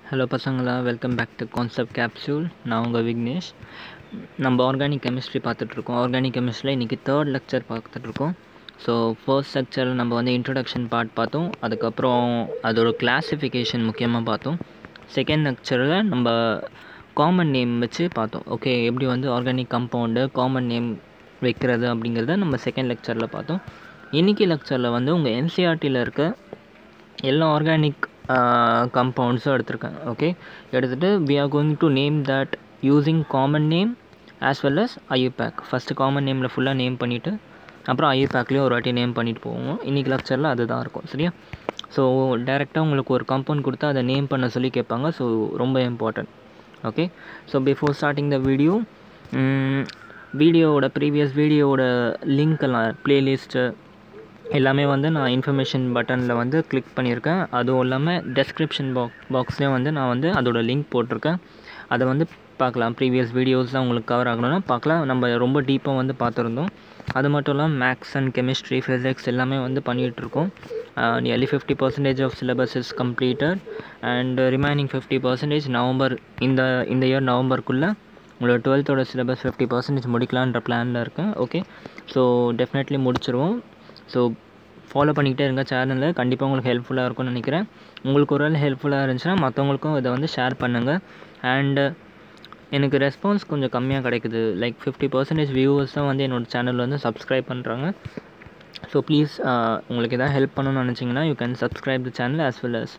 Hello பசங்களா, welcome back to concept capsule. நான் உங்கள் விக்னேஷ். நம்ம ஆர்கானிக் கெமிஸ்ட்ரி பார்த்துட்ருக்கோம். ஆர்கானிக் கெமிஸ்ட்ரியில் இன்றைக்கி தேர்ட் லெக்சர் பார்த்துட்ருக்கோம். ஸோ ஃபர்ஸ்ட் லெக்சரில் நம்ம வந்து இன்ட்ரடக்ஷன் பார்ட் பார்த்தோம். அதுக்கப்புறம் அதோட கிளாஸிஃபிகேஷன் முக்கியமாக பார்த்தோம். செகண்ட் லெக்சரில் நம்ம காமன் நேம் வச்சு பார்த்தோம். ஓகே, எப்படி வந்து ஆர்கானிக் கம்பவுண்டு காமன் நேம் வைக்கிறது அப்படிங்கிறத நம்ம செகண்ட் லெக்சரில் பார்த்தோம். இன்றைக்கி லெக்சரில் வந்து உங்கள் என்சிஆர்டியில் இருக்க எல்லா ஆர்கானிக் கம்பவுண்ட்ஸும் எடுத்திருக்கேன். ஓகே, எடுத்துகிட்டு we are going to name that using common name as well as IUPAC. First common நேமில் ஃபுல்லாக நேம் பண்ணிவிட்டு அப்புறம் IUPACலேயும் ஒரு வாட்டி நேம் பண்ணிட்டு போவோம். இன்றைக்கி லெக்சரில் அதுதான் இருக்கும். சரியா? ஸோ டேரெக்டாக உங்களுக்கு ஒரு காம்பவுண்ட் கொடுத்தா அதை நேம் பண்ண சொல்லி கேட்பாங்க. ஸோ ரொம்ப important. Okay, so before starting the வீடியோவோட ப்ரீவியஸ் வீடியோவோட லிங்க்கெல்லாம் ப்ளேலிஸ்ட்டு எல்லாமே வந்து நான் இன்ஃபர்மேஷன் பட்டனில் வந்து கிளிக் பண்ணியிருக்கேன். அதுவும் இல்லாமல் டெஸ்கிரிப்ஷன் பாக்ஸ்லேயும் வந்து நான் வந்து அதோட லிங்க் போட்டிருக்கேன். அதை வந்து பார்க்கலாம். ப்ரீவியஸ் வீடியோஸ் தான் உங்களுக்கு கவர் ஆகணும்னா பார்க்கலாம். நம்ம ரொம்ப டீப்பாக வந்து பார்த்துருந்தோம். அது மட்டும் இல்லாமல் மேக்ஸ் அண்ட் கெமிஸ்ட்ரி, ஃபிசிக்ஸ் எல்லாமே வந்து பண்ணிகிட்ருக்கோம். Nearly 50% of syllabus is completed and remaining 50% November இந்த இயர் நவம்பருக்குள்ளே உங்களோட 12th சிலபஸ் 50% முடிக்கலான்ற பிளானில் இருக்கேன். ஓகே, ஸோ டெஃபினெட்லி முடிச்சிருவோம். ஸோ ஃபாலோ பண்ணிக்கிட்டே இருங்க சேனலில். கண்டிப்பாக உங்களுக்கு ஹெல்ப்ஃபுல்லாக இருக்கும்னு நினைக்கிறேன். உங்களுக்கு ஒரு வேளை ஹெல்ப்ஃபுல்லாக இருந்துச்சுன்னா மற்றவங்களுக்கும் இதை வந்து ஷேர் பண்ணுங்கள். அண்டு எனக்கு ரெஸ்பான்ஸ் கொஞ்சம் கம்மியாக கிடைக்குது. லைக் 50% வியூவர்ஸ் தான் வந்து என்னோடய சேனலில் வந்து சப்ஸ்கிரைப் பண்ணுறாங்க. ஸோ ப்ளீஸ் உங்களுக்கு எதாவது ஹெல்ப் பண்ணணும்னு நினச்சிங்கன்னா you can subscribe the channel as well as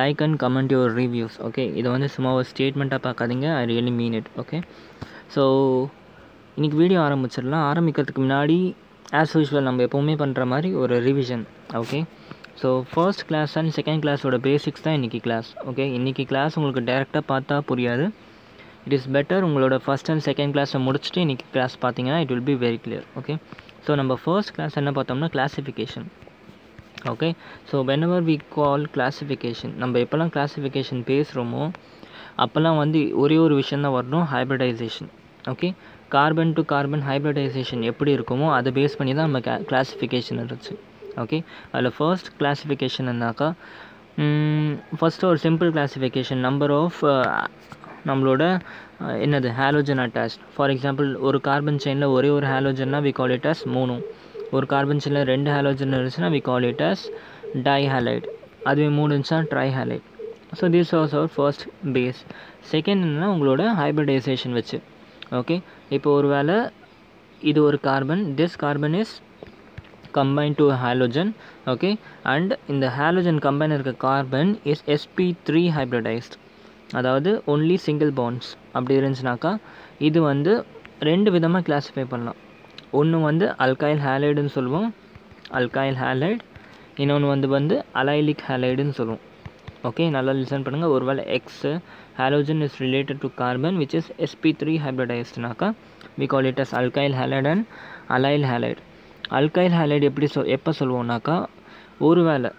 like and comment your reviews. Okay, இதை வந்து சும்மா ஒரு ஸ்டேட்மெண்ட்டாக பார்க்காதீங்க. I really mean it. Okay, so இன்றைக்கி வீடியோ ஆரம்பிச்சிடலாம். ஆரம்பிக்கிறதுக்கு முன்னாடி ஆஸ் யூஷுவல் நம்ம எப்போவுமே பண்ணுற மாதிரி ஒரு revision. Okay, so first class and second கிளாஸோட பேசிக்ஸ் தான் இன்றைக்கி கிளாஸ். ஓகே, இன்றைக்கி கிளாஸ் உங்களுக்கு டேரெக்டாக பார்த்தா புரியாது. இட் இஸ் பெட்டர் உங்களோட ஃபஸ்ட் அண்ட் செகண்ட் கிளாஸை முடிச்சுட்டு இன்றைக்கி கிளாஸ் பார்த்தீங்கன்னா it will be very clear. Okay, so நம்ம ஃபர்ஸ்ட் கிளாஸ் என்ன பார்த்தோம்னா classification. Okay, so whenever we call classification, நம்ம எப்போல்லாம் கிளாஸிஃபிகேஷன் பேசுகிறோமோ அப்போல்லாம் வந்து ஒரே ஒரு விஷயம் தான் வரணும், hybridisation. Okay, carbon to carbon hybridisation எப்படி இருக்குமோ அதை பேஸ் பண்ணி தான் நம்ம கிளாஸிஃபிகேஷன் இருந்துச்சு. ஓகே, அதில் ஃபர்ஸ்ட் கிளாஸிஃபிகேஷன் என்னாக்கா, ஃபஸ்ட்டு ஒரு சிம்பிள் கிளாஸிஃபிகேஷன் நம்பர் ஆஃப் நம்மளோட என்னது ஹாலோஜன் அட்டாச்ட். ஃபார் எக்ஸாம்பிள் ஒரு கார்பன் செயினில் ஒரே ஒரு ஹாலோஜன்னா we call it as mono. ஒரு கார்பன் செயினில் 2 ஹாலோஜன் இருந்துச்சுன்னா we call it as dihalide. அதுவே 3 இருந்துச்சுன்னா trihalide. So this was our first phase. Second என்னன்னா உங்களோட ஹைப்ரிடைசேஷன் வச்சு. ஓகே, இப்போ ஒரு வேளை இது ஒரு carbon, this carbon is combine to halogen. Okay, and இந்த ஹாலோஜன் கம்பைன் இருக்க கார்பன் இஸ் sp3 ஹைப்ரிடைஸ்ட், அதாவது ஒன்லி சிங்கிள் பாண்ட்ஸ். அப்படி இருந்துச்சுனாக்கா இது வந்து 2 விதமாக கிளாஸிஃபை பண்ணலாம். ஒன்று வந்து அல்கைல் ஹேலைடுன்னு சொல்லுவோம், அல்கைல் ஹேலைட். இன்னொன்று வந்து அலைலிக் ஹேலைடுன்னு சொல்லுவோம். ஓகே, நல்லா லிசன் பண்ணுங்கள். ஒரு வேளை x halogen is related to carbon which is sp3 hybridized naka we call it as alkyl halide and allyl halide. alkyl halide எப்போ சொல்லுவோம்னாக்கா ஒரு வேளை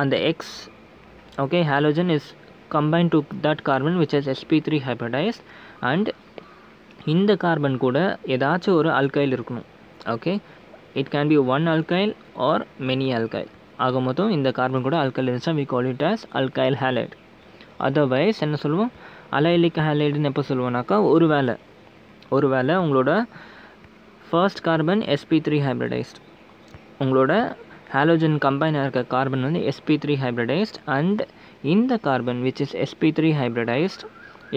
அந்த x okay halogen is combined to that carbon which is sp3 hybridized and இந்த carbon கூட ஏதாச்சும் ஒரு alkyl இருக்கணும். Okay, it can be one alkyl or many alkyl. ஆக மொத்தம் இந்த கார்பன் கூட alkyl இருந்துச்சுன்னா we call it as alkyl halide. Otherwise என்ன சொல்லுவோம், அலைலிக் ஹேலைடுன்னு எப்போ சொல்லுவோம்னாக்கா ஒரு வேளை உங்களோட ஃபர்ஸ்ட் கார்பன் sp3 ஹைப்ரிடைஸ்ட், உங்களோட ஹாலோஜன் கம்பைன் இருக்க கார்பன் வந்து sp3 ஹைப்ரிடைஸ்ட் அண்ட் இந்த carbon which is sp3 hybridised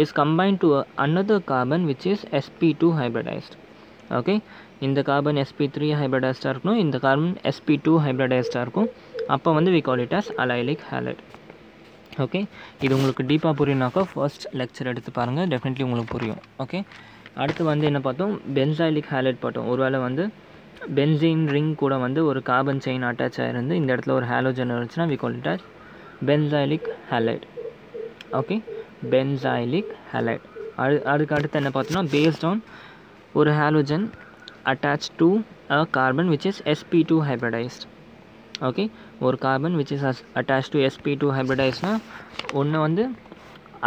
is combine to another carbon which is sp2 hybridized. Okay, இந்த கார்பன் sp3 ஹைப்ரிடைஸ்டாக இருக்கணும், இந்த கார்பன் sp2 ஹைப்ரிடைஸ்டாக இருக்கும். அப்போ வந்து we call it as allylic halide. Okay, இது உங்களுக்கு டீப்பாக புரியும்னாக்கா ஃபர்ஸ்ட் லெக்சர் எடுத்து பாருங்கள், டெஃபினெட்லி உங்களுக்கு புரியும். ஓகே, அடுத்து வந்து என்ன பார்த்தோம், பென்சாயிலிக் ஹேலைட் பார்த்தோம். ஒரு வேளை வந்து பென்சீன் ரிங் கூட வந்து ஒரு கார்பன் செயின் அட்டாச் ஆகிருந்து இந்த இடத்துல ஒரு ஹாலோஜன் இருந்துச்சுன்னா we call it as benzylic halide. Okay, benzylic halide. அதுக்கு அடுத்து என்ன பார்த்தோம்னா பேஸ்ட் ஆன் ஒரு halogen attach to a carbon which is sp2 hybridized. Okay, ஒரு carbon which is attach to sp2 ஹைப்ரிடைஸ்னால் ஒன்று வந்து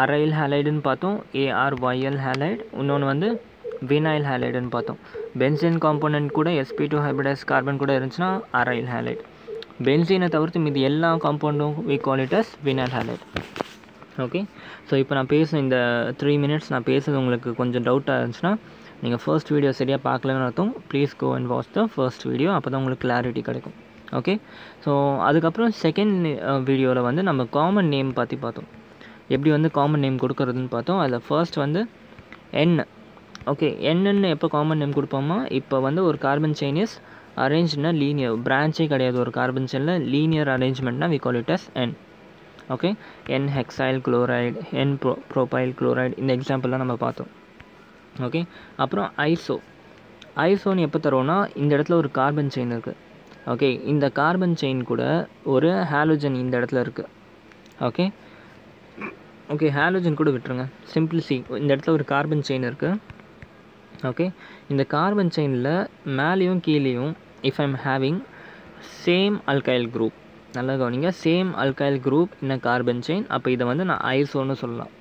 அரைல் ஹேலைடுன்னு பார்த்தோம், ARYL ஹேலைட். இன்னொன்று வந்து வினைல் ஹேலைடுன்னு பார்த்தோம். பென்சீன் காம்போனன்ட் கூட sp2 ஹைப்ரிடைஸ் கார்பன் கூட இருந்துச்சுன்னா அரைல் ஹேலைட். பென்சீனை தவிர்த்து மீதி எல்லா காம்பவுண்டும் we call it as vinyl halide. Okay. So இப்போ நான் பேசுன இந்த 3 மினிட்ஸ் நான் பேசுறது உங்களுக்கு கொஞ்சம் டவுட்டாக இருந்துச்சுன்னா நீங்கள் ஃபர்ஸ்ட் வீடியோ சரியாக பார்க்கலன்னு அர்த்தம். Please go and watch the first video. அப்போ தான் உங்களுக்கு கிளாரிட்டி கிடைக்கும். ஓகே. ஸோ அதுக்கப்புறம் செகண்ட் வீடியோவில் வந்து நம்ம காமன் நேம் பற்றி பார்த்தோம். எப்படி வந்து காமன் நேம் கொடுக்கறதுன்னு பார்த்தோம். அதில் ஃபர்ஸ்ட் வந்து என். ஓகே, என்னன்னு எப்போ காமன் நேம் கொடுப்போமா, இப்போ வந்து ஒரு கார்பன் செயின் இஸ் அரேஞ்ச்னா லீனியர், பிரான்ச்சே கிடையாது ஒரு கார்பன் செயினில், லீனியர் அரேஞ்ச்மெண்ட்னா we call it as n. Okay, n hexyl chloride, n propyl chloride, இந்த எக்ஸாம்பிள்லாம் நம்ம பார்த்தோம். ஓகே. அப்புறம் ஐசோன்னு எப்போ தரோன்னா இந்த இடத்துல ஒரு கார்பன் செயின் இருக்குது. ஓகே, இந்த கார்பன் செயின் கூட ஒரு ஹாலோஜன் இந்த இடத்துல இருக்குது. ஓகே ஓகே ஹாலோஜன் கூட விட்டுருங்க. சிம்பிள் சி, இந்த இடத்துல ஒரு கார்பன் செயின் இருக்குது. ஓகே, இந்த கார்பன் செயினில் மேலேயும் கீழேயும் if I am having same alkyl group, நல்லா கவனிங்க, சேம் அல்கைல் குரூப் இன் கார்பன் செயின், அப்போ இதை வந்து நான் ஐசோன்னு சொல்லலாம்.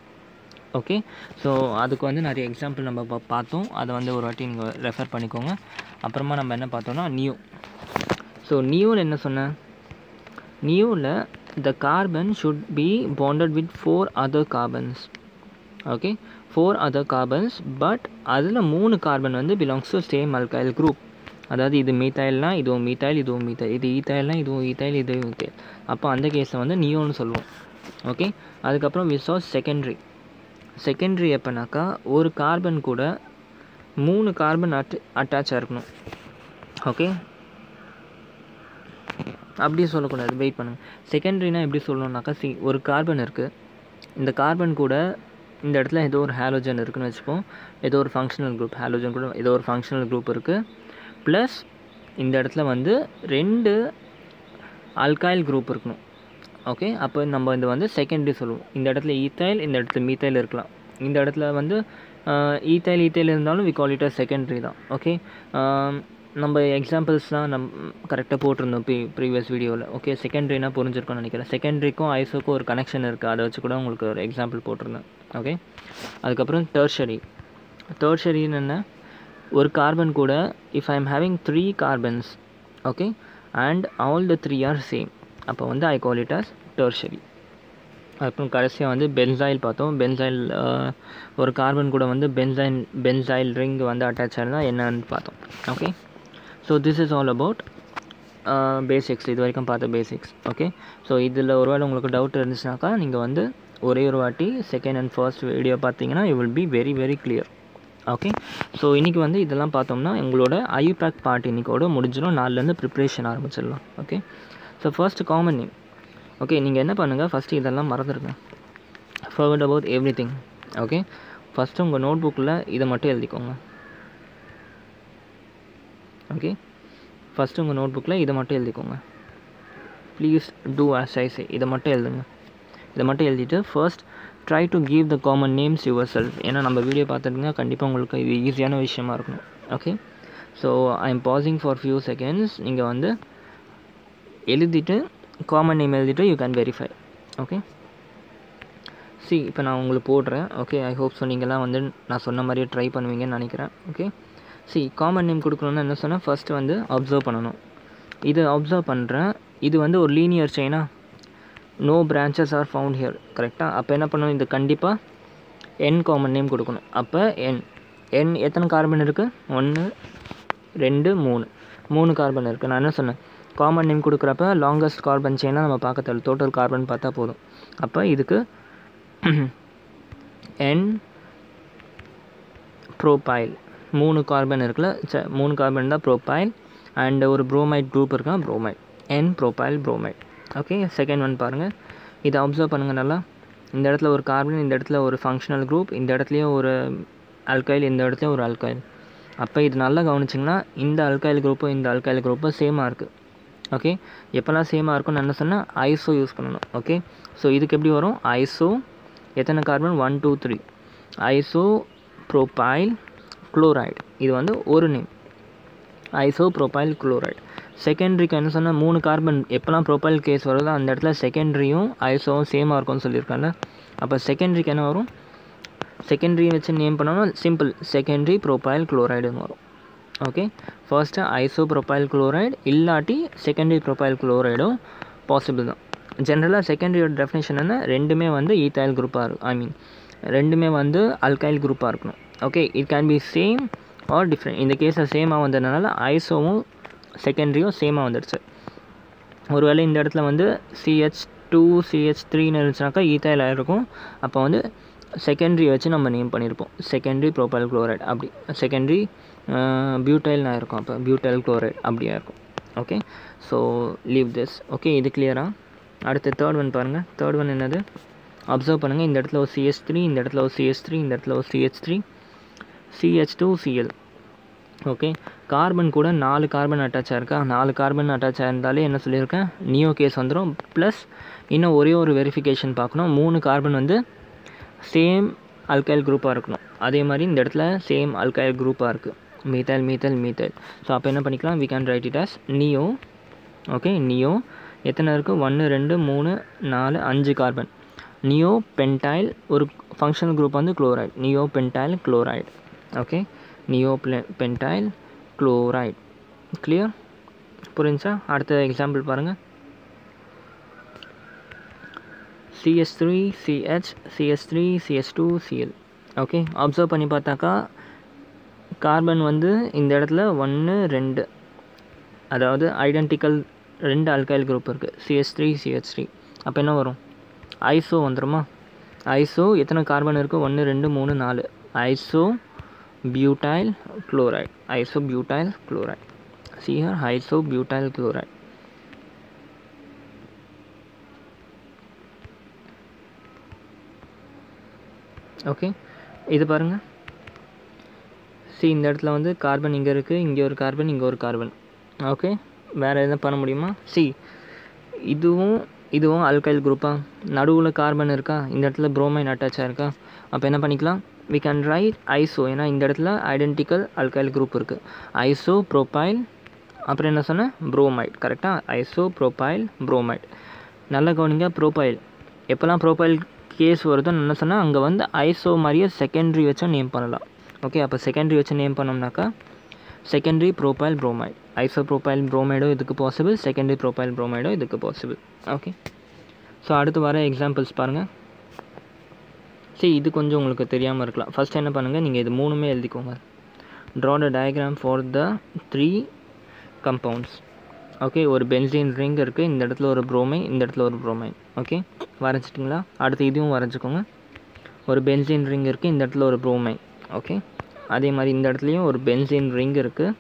ஓகே. ஸோ அதுக்கு வந்து நிறைய எக்ஸாம்பிள் நம்ம பார்த்தோம். அதை வந்து ஒரு வாட்டி நீங்கள் ரெஃபர் பண்ணிக்கோங்க. அப்புறமா நம்ம என்ன பார்த்தோம்னா நியூ. ஸோ நியூவில் என்ன சொன்னேன், நியூவில் the carbon should be bonded with 4 other carbons. Okay, 4 other carbons, but அதில் 3 கார்பன் வந்து belongs to same alkyl group. அதாவது இது மீத்தைல்னா இதுவும் மீத்தைல், இதுவும் மீத்தைல், இது ஈத்தைல்னா இதுவும் ஈத்தைல், இதுவும் ஈத்தைல். அப்போ அந்த கேஸில் வந்து நியோன்னு சொல்லுவோம். ஓகே. அதுக்கப்புறம் வி சா செகண்டரி எப்போனாக்கா ஒரு கார்பன் கூட 3 கார்பன் அட்டாச் இருக்கணும். ஓகே, அப்படி சொல்லக்கூடாது, வெயிட் பண்ணுங்கள். செகண்டரினா எப்படி சொல்லணுன்னாக்கா, ஒரு கார்பன் இருக்குது, இந்த கார்பன் கூட இந்த இடத்துல ஏதோ ஒரு ஹாலோஜன் இருக்குதுன்னு வச்சுப்போம், ஏதோ ஒரு ஃபங்க்ஷனல் குரூப், ஹாலோஜன் கூட ஏதோ ஒரு ஃபங்க்ஷனல் குரூப் இருக்குது, ப்ளஸ் இந்த இடத்துல வந்து 2 அல்கைல் குரூப் இருக்கணும். ஓகே, அப்போ நம்ம இது வந்து செகண்டரி சொல்லுவோம். இந்த இடத்துல ஈத்தைல், இந்த இடத்துல மீத்தைல் இருக்கலாம். இந்த இடத்துல வந்து ஈத்தைல் இருந்தாலும் we call it as secondary தான். ஓகே, நம்ம எக்ஸாம்பிள்ஸ்லாம் கரெக்டாக போட்டிருந்தோம் ப்ரீவியஸ் வீடியோவில். ஓகே, செகண்டரினா புரிஞ்சிருக்கும்னு நினைக்கிறேன். செகண்டரிக்கும் ஐசோக்கும் ஒரு கனெக்ஷன் இருக்குது, அதை வச்சு கூட உங்களுக்கு ஒரு எக்ஸாம்பிள் போட்டிருந்தேன். ஓகே. அதுக்கப்புறம் டெர்ஷரின்னு என்ன, ஒரு கார்பன் கூட if I am having 3 carbons, okay, and all the 3 R same, அப்போ வந்து ஐ கால் இட் அஸ் டெர்ஷரி. அப்புறம் கடைசியாக வந்து பென்சைல் பார்த்தோம். பென்சைல் ஒரு கார்பன் கூட வந்து பென்சைல் ரிங் வந்து அட்டாச் ஆயிருந்தால் என்னன்னு பார்த்தோம். Okay. So this is all about basics, இது வரைக்கும் பார்த்த பேசிக்ஸ். ஓகே. ஸோ இதில் ஒருவேளை உங்களுக்கு டவுட் இருந்துச்சுனாக்கா நீங்கள் வந்து ஒரே ஒரு வாட்டி செகண்ட் அண்ட் ஃபர்ஸ்ட் வீடியோ பார்த்தீங்கன்னா you will be very very clear. Okay. So இன்றைக்கி வந்து இதெல்லாம் பார்த்தோம்னா உங்களோட ஐயூபேக் பார்ட் இன்றைக்கோட முடிஞ்சிடும். நாலுலேருந்து ப்ரிப்ரேஷன் ஆரம்பிச்சிடலாம். Okay. So first common name. Okay, நீங்கள் என்ன பண்ணுங்கள், ஃபஸ்ட்டு இதெல்லாம் மறந்துடுங்க, forget about everything. Okay, first உங்கள் நோட் புக்கில் இதை மட்டும் எழுதிக்கோங்க. ஓகே, ஃபஸ்ட்டு உங்கள் நோட் புக்கில் இதை மட்டும் எழுதிக்கோங்க. ப்ளீஸ் டூ ஆஸ் ஐ சே, இதை மட்டும் எழுதுங்க. இதை மட்டும் எழுதிட்டு first try to give the common names your self. ஏன்னா நம்ம வீடியோ பார்த்துட்டுங்க, கண்டிப்பாக உங்களுக்கு இது ஈஸியான விஷயமா இருக்கணும். Okay. So I am passing for few seconds. நீங்கள் வந்து எழுதிட்டு காமன் நேம் எழுதிட்டு you can verify. Okay. C, இப்போ நான் உங்களுக்கு போடுறேன். ஓகே, ஐ ஹோப் ஸோ நீங்கள்லாம் வந்து நான் சொன்ன மாதிரியே ட்ரை பண்ணுவீங்கன்னு நினைக்கிறேன். ஓகே. சி, காமன் நேம் கொடுக்கணுன்னா என்ன சொன்னால், ஃபஸ்ட்டு வந்து அப்சர்வ் பண்ணணும். இது அப்சர்வ் பண்ணுறேன், இது வந்து ஒரு லீனியர் செயினா, no branches are found here, கரெக்டாக. அப்போ என்ன பண்ணணும், இது கண்டிப்பாக என் காமன் நேம் கொடுக்கணும். அப்போ என் எத்தனை கார்பன் இருக்குது, 1 2 3 கார்பன் இருக்குது. நான் என்ன சொன்னேன், காமன் நேம் கொடுக்குறப்ப லாங்கஸ்ட் கார்பன் செயினாக நம்ம பார்க்க தேவை, டோட்டல் கார்பன் பார்த்தா போதும். அப்போ இதுக்கு என் ப்ரோபைல் 3 கார்பன் இருக்குல்ல, 3 கார்பன் தான் ப்ரோபைல். அண்ட் ஒரு ப்ரோமைட் குரூப் இருக்கா, bromide, n propyl bromide. Okay. Second one பாருங்கள், இதை அப்சர்வ் பண்ணுங்கள் நல்லா. இந்த இடத்துல ஒரு கார்பன், இந்த இடத்துல ஒரு ஃபங்க்ஷனல் குரூப், இந்த இடத்துலையும் ஒரு அல்கைல், இந்த இடத்துலையும் ஒரு அல்கைல். அப்போ இது நல்லா கவனிச்சிங்கன்னா இந்த அல்கைல் குரூப்பும் இந்த அல்கைல் குரூப்பும் சேமாக இருக்குது. ஓகே, எப்போல்லாம் சேமாக இருக்கும்னு என்ன சொன்னால் ஐசோ யூஸ் பண்ணணும். ஓகே. ஸோ இதுக்கு எப்படி வரும், ஐசோ எத்தனை கார்பன், 1 2 3, ஐசோ ப்ரோபைல் குளோரைடு. இது வந்து ஒரு நேம், ஐசோ ப்ரோபைல் குளோரைடு. செகண்டரிக்கு என்ன சொன்னால் 3 கார்பன் எப்போல்லாம் ப்ரோபைல் கேஸ் வருதோ அந்த இடத்துல செகண்டரியும் ஐசோவும் சேமாக இருக்கும்னு சொல்லியிருக்காங்க. அப்போ செகண்டரிக்கு என்ன வரும், செகண்டரியை வச்சு நேம் பண்ணணும், சிம்பிள் செகண்டரி ப்ரோபைல் குளோரைடுன்னு வரும். Okay. First iso profile chloride இல்லாட்டி செகண்டரி ப்ரோபைல் குளோரைடும் பாசிபிள் தான். ஜென்ரலாக செகண்டரியோட டெஃபினேஷன் என்ன, ரெண்டுமே வந்து ஈத்தைல் குரூப்பாக ரெண்டுமே வந்து அல்கைல் குரூப்பாக இருக்கணும். Okay, it can be same are different. இந்த கேஸில் சேமாக வந்ததுனால ஐசோவும் செகண்டரியும் சேமாக வந்துடுச்சு. ஒருவேளை இந்த இடத்துல வந்து CH2 CH3ன்னு இருந்துச்சுனாக்கா ஈத்தைல் ஆகிருக்கும். அப்போ வந்து செகண்டரி வச்சு நம்ம நேம் பண்ணியிருப்போம், செகண்டரி ப்ரோபைல் குளோரைட். அப்படி செகண்டரி பியூட்டைல்னா இருக்கும், அப்போ பியூட்டைல் குளோரைட் அப்படியா இருக்கும். Okay, so leave this. Okay, இது கிளியரா? அடுத்து தேர்ட் ஒன் பாருங்கள். தேர்ட் ஒன் என்னது, அப்சர்வ் பண்ணுங்கள். இந்த இடத்துல ஒரு CH3, இந்த இடத்துல ஒரு CH3, இந்த இடத்துல ஒரு CH3, CH2 Cl. Okay, carbon கூட 4 கார்பன் அட்டாச் ஆயிருக்கா. 4 கார்பன் அட்டாச் ஆயிருந்தாலே என்ன சொல்லியிருக்கேன், நியோ கேஸ் வந்துடும். ப்ளஸ் இன்னும் ஒரே ஒரு வெரிஃபிகேஷன் பார்க்கணும், 3 கார்பன் வந்து சேம் அல்கைல் குரூப்பாக இருக்கணும். அதே மாதிரி இந்த இடத்துல சேம் அல்கைல் குரூப்பாக இருக்குது, மீத்தைல் மீத்தைல் மீத்தைல். ஸோ அப்போ என்ன பண்ணிக்கலாம், we can write it as neo. Okay, neo எத்தனை இருக்குது, 1 2 3 4 5 கார்பன். நியோ பென்டைல் ஒரு ஃபங்க்ஷனல் குரூப் வந்து chloride, neo pentyl chloride. Okay, neo pentyl chloride. Clear, புரிஞ்சா? அடுத்த எக்ஸாம்பிள் பாருங்கள். CH3 CH CH3 CH2 Cl. Okay, observe பண்ணி பார்த்தாக்கா கார்பன் வந்து இந்த இடத்துல 1 2, அதாவது ஐடென்டிக்கல் 2 அல்கைல் குரூப் இருக்குது, CH3 CH3. அப்போ என்ன வரும், ஐசோ வந்துடுமா? ஐசோ எத்தனை கார்பன் இருக்குது, 1 2 3 4, iso butyl chloride, iso butyl chloride. See here, iso butyl chloride. Okay, இது பாருங்கள். இந்த இடத்துல வந்து கார்பன் இங்கே இருக்குது, இங்கே ஒரு கார்பன், இங்கே ஒரு கார்பன். ஓகே, வேறு எதுவும் பண்ண முடியுமா? இதுவும் அல்கைல் குரூப்பாக, நடுவில் கார்பன் இருக்கா, இந்த இடத்துல புரோமைன் அட்டாச் ஆயிருக்கா. அப்போ என்ன பண்ணிக்கலாம், we can write ஐசோ. ஏன்னா இந்த இடத்துல ஐடென்டிக்கல் அல்கைல் குரூப் இருக்குது, ஐசோ ப்ரோபைல், அப்புறம் என்ன சொன்னேன், புரோமைட். கரெக்டாக, ஐசோ ப்ரோபைல் புரோமைட். நல்ல கவனிங்க, ப்ரோபைல் எப்போல்லாம் ப்ரோபைல் கேஸ் வருதோ என்ன சொன்னால் அங்கே வந்து ஐசோ மாதிரியே செகண்டரி வச்சும் நேம் பண்ணலாம். ஓகே, அப்போ செகண்டரி வச்சு நேம் பண்ணோம்னாக்கா secondary propyl bromide, isopropyl புரோமைடும் இதுக்கு பாசிபிள், செகண்டரி ப்ரோபைல் புரோமைடும் இதுக்கு பாசிபிள். ஓகே, ஸோ அடுத்து வர எக்ஸாம்பிள்ஸ் பாருங்கள். இது கொஞ்சம் உங்களுக்கு தெரியாமல் இருக்கலாம். ஃபஸ்ட் என்ன பண்ணுங்கள், நீங்கள் இது 3மே எழுதிக்கோங்க. Draw the diagram for the 3 compounds. Okay, ஒரு பென்சீன் ரிங் இருக்குது, இந்த இடத்துல ஒரு புரோமைன், இந்த இடத்துல ஒரு புரோமைன். ஓகே, வரைஞ்சிட்டிங்களா? அடுத்து இதுவும் வரைஞ்சிக்கோங்க. ஒரு பென்சீன் ரிங் இருக்குது, இந்த இடத்துல ஒரு புரோமைன். ஓகே, அதே மாதிரி இந்த இடத்துலையும் ஒரு பென்சீன் ரிங் இருக்குது,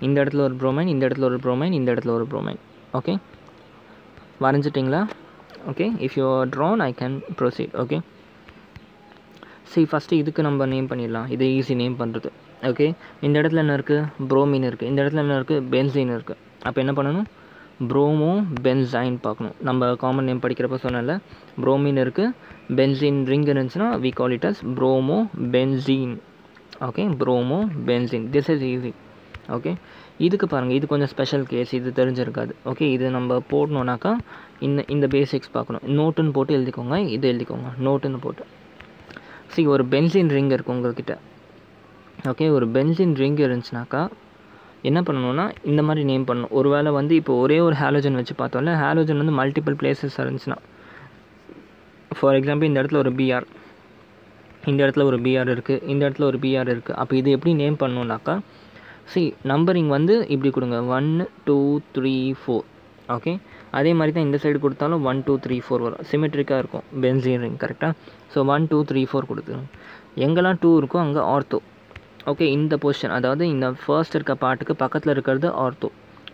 இந்த இடத்துல ஒரு புரோமைன், இந்த இடத்துல ஒரு புரோமைன், இந்த இடத்துல ஒரு புரோமைன். ஓகே, வரைஞ்சிட்டிங்களா? Okay, if you are drawn I can proceed. Okay, first இதுக்கு நம்ம நேம் பண்ணிடலாம், இது ஈஸி நேம் பண்ணுறது. ஓகே, இந்த இடத்துல என்ன இருக்குது, புரோமின் இருக்குது, இந்த இடத்துல என்ன இருக்குது, பென்சீன் இருக்குது. அப்போ என்ன பண்ணணும், ப்ரோமோ பென்சைன் பார்க்கணும். நம்ம காமன் நேம் படிக்கிறப்ப சொன்னால புரோமின் இருக்குது, பென்சீன் ரிங் இருந்துச்சுன்னா we call it as promo benzene. Okay, promo benzene, this is easy. Okay, இதுக்கு பாருங்கள், இது கொஞ்சம் ஸ்பெஷல் கேஸ், இது தெரிஞ்சிருக்காது. ஓகே, இது நம்ம போடணுன்னாக்கா இந்த பேசிக்ஸ் பார்க்கணும். நோட்டுன்னு போட்டு எழுதிக்கோங்க, இது எழுதிக்கோங்க, நோட்டுன்னு போட்டு. ஒரு பென்சீன் ரிங் இருக்குது உங்கள்கிட்ட. ஓகே, ஒரு பென்சீன் ரிங் இருந்துச்சுனாக்கா என்ன பண்ணணும்னா இந்த மாதிரி நேம் பண்ணணும். ஒரு வேளை வந்து இப்போ ஒரே ஒரு ஹாலோஜன் வச்சு பார்த்தோம்ல, ஹாலோஜன் வந்து மல்டிபிள் பிளேசஸ் இருந்துச்சுன்னா, ஃபார் எக்ஸாம்பிள் இந்த இடத்துல ஒரு பிஆர், இந்த இடத்துல ஒரு பிஆர் இருக்குது, இந்த இடத்துல ஒரு பிஆர் இருக்குது. அப்போ இது எப்படி நேம் பண்ணணுன்னாக்கா நம்பரிங் வந்து இப்படி கொடுங்க, 1 2 3 4. ஓகே, அதே மாதிரி தான் இந்த சைடு கொடுத்தாலும் 1 2 3 4 வரும், சிமெட்ரிக்காக இருக்கும் பென்சீன் ரிங். கரெக்டாக, 1 2 3 4 கொடுத்துருங்க. எங்கெல்லாம் 2 இருக்கோ அங்கே ஆர்த்தோ. ஓகே, இந்த பொசிஷன், அதாவது இந்த ஃபர்ஸ்ட் இருக்க பார்ட்டுக்கு பக்கத்தில் இருக்கிறது ஆர்த்தோ,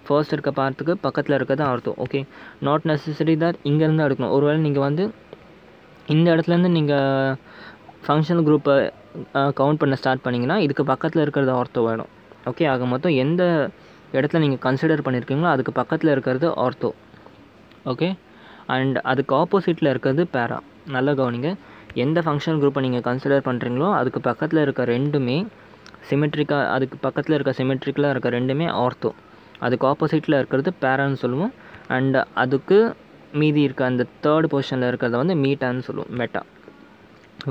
ஃபர்ஸ்ட் இருக்க பார்ட்டுக்கு பக்கத்தில் இருக்கிறது ஆர்த்தோ. ஓகே, நாட் நெசசரி தான் இங்கேருந்து எடுக்கணும். ஒருவேளை நீங்கள் வந்து இந்த இடத்துலேருந்து நீங்கள் ஃபங்க்ஷனல் குரூப்பை கவுண்ட் பண்ண ஸ்டார்ட் பண்ணிங்கன்னா இதுக்கு பக்கத்தில் இருக்கிறது ஆர்த்தோ வேணும். ஓகே, ஆக மொத்தம் எந்த இடத்துல நீங்கள் கன்சிடர் பண்ணியிருக்கீங்களோ அதுக்கு பக்கத்தில் இருக்கிறது ஆர்த்தோ. ஓகே, அண்ட் அதுக்கு ஆப்போசிட்டில் இருக்கிறது பேரா. நல்லா கவனிங்க, எந்த ஃபங்க்ஷனல் குரூப்பை நீங்கள் கன்சிடர் பண்ணுறீங்களோ அதுக்கு பக்கத்தில் இருக்க ரெண்டுமே சிமெட்ரிக்காக, அதுக்கு பக்கத்தில் இருக்க சிமெட்ரிக்கலாக இருக்க ரெண்டுமே ஆர்த்தோ, அதுக்கு ஆப்போசிட்டில் இருக்கிறது பேரான்னு சொல்லுவோம். அண்ட் அதுக்கு மீதி இருக்க அந்த தேர்ட் பொசிஷனில் இருக்கிறத வந்து மீட்டான்னு சொல்லுவோம், மெட்டா.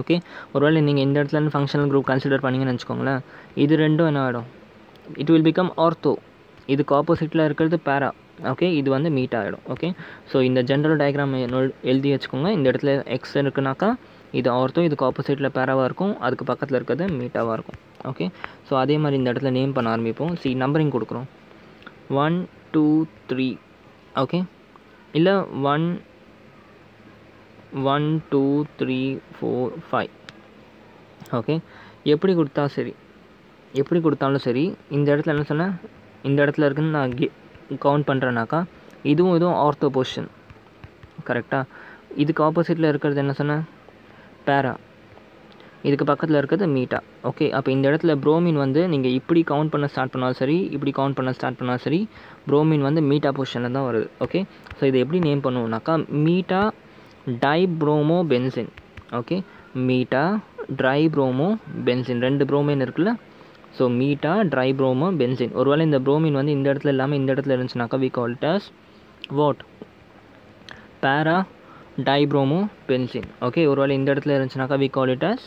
ஓகே, ஒருவேளை நீங்கள் இந்த இடத்துல ஃபங்க்ஷனல் குரூப் கன்சிடர் பண்ணிங்கன்னு வச்சுக்கோங்களேன், இது ரெண்டும் என்ன ஆகிடும், இட் வில் பிகம் ஆர்த்தோ. இதுக்கு ஆப்போசிட்டில் இருக்கிறது பேரா, ஓகே, இது வந்து மீட் ஆகிடும். ஓகே, ஸோ இந்த ஜென்ரல் டயக்ராம் எழுதி வச்சுக்கோங்க. இந்த இடத்துல எக்ஸ் இருக்குனாக்கா இது ஆர்த்தோ, இதுக்கு ஆப்போசிட்டில் பேராவாக இருக்கும், அதுக்கு பக்கத்தில் இருக்கிறது மீட்டாவாக இருக்கும். ஓகே, ஸோ அதே மாதிரி இந்த இடத்துல நேம் பண்ண ஆரம்பிப்போம். நம்பரிங் கொடுக்குறோம் 1 2 3. ஓகே, இல்லை 1 1 2 3 4 5. ஓகே, எப்படி கொடுத்தாலும் சரி இந்த இடத்துல என்ன சொன்னேன், இந்த இடத்துல இருக்குன்னு நான் கவுண்ட் பண்ணுறேன்னாக்கா இதுவும் ஆர்த்தோ பொசிஷன். கரெக்டாக, இதுக்கு ஆப்போசிட்டில் இருக்கிறது என்ன சொன்னேன், பேரா, இதுக்கு பக்கத்தில் இருக்கிறது மீட்டா. ஓகே, அப்போ இந்த இடத்துல புரோமின் வந்து நீங்கள் இப்படி கவுண்ட் பண்ண ஸ்டார்ட் பண்ணாலும் சரி, இப்படி கவுண்ட் பண்ண ஸ்டார்ட் பண்ணாலும் சரி, புரோமின் வந்து மீட்டா பொசிஷனில் தான் வருது. ஓகே, ஸோ இதை எப்படி நேம் பண்ணுவோம்னாக்கா meta dibromo benzene. Okay, meta tribromo benzene, 2 bromine இருக்குல்ல, ஸோ மீட்டா ட்ரைப்ரோமோ பென்சின். ஒருவேளை இந்த புரோமின் வந்து இந்த இடத்துல இல்லாமல் இந்த இடத்துல இருந்துச்சுனாக்கா we call it as what, para dibromo benzene. Okay, ஒருவேளை இந்த இடத்துல இருந்துச்சுனாக்கா we call it as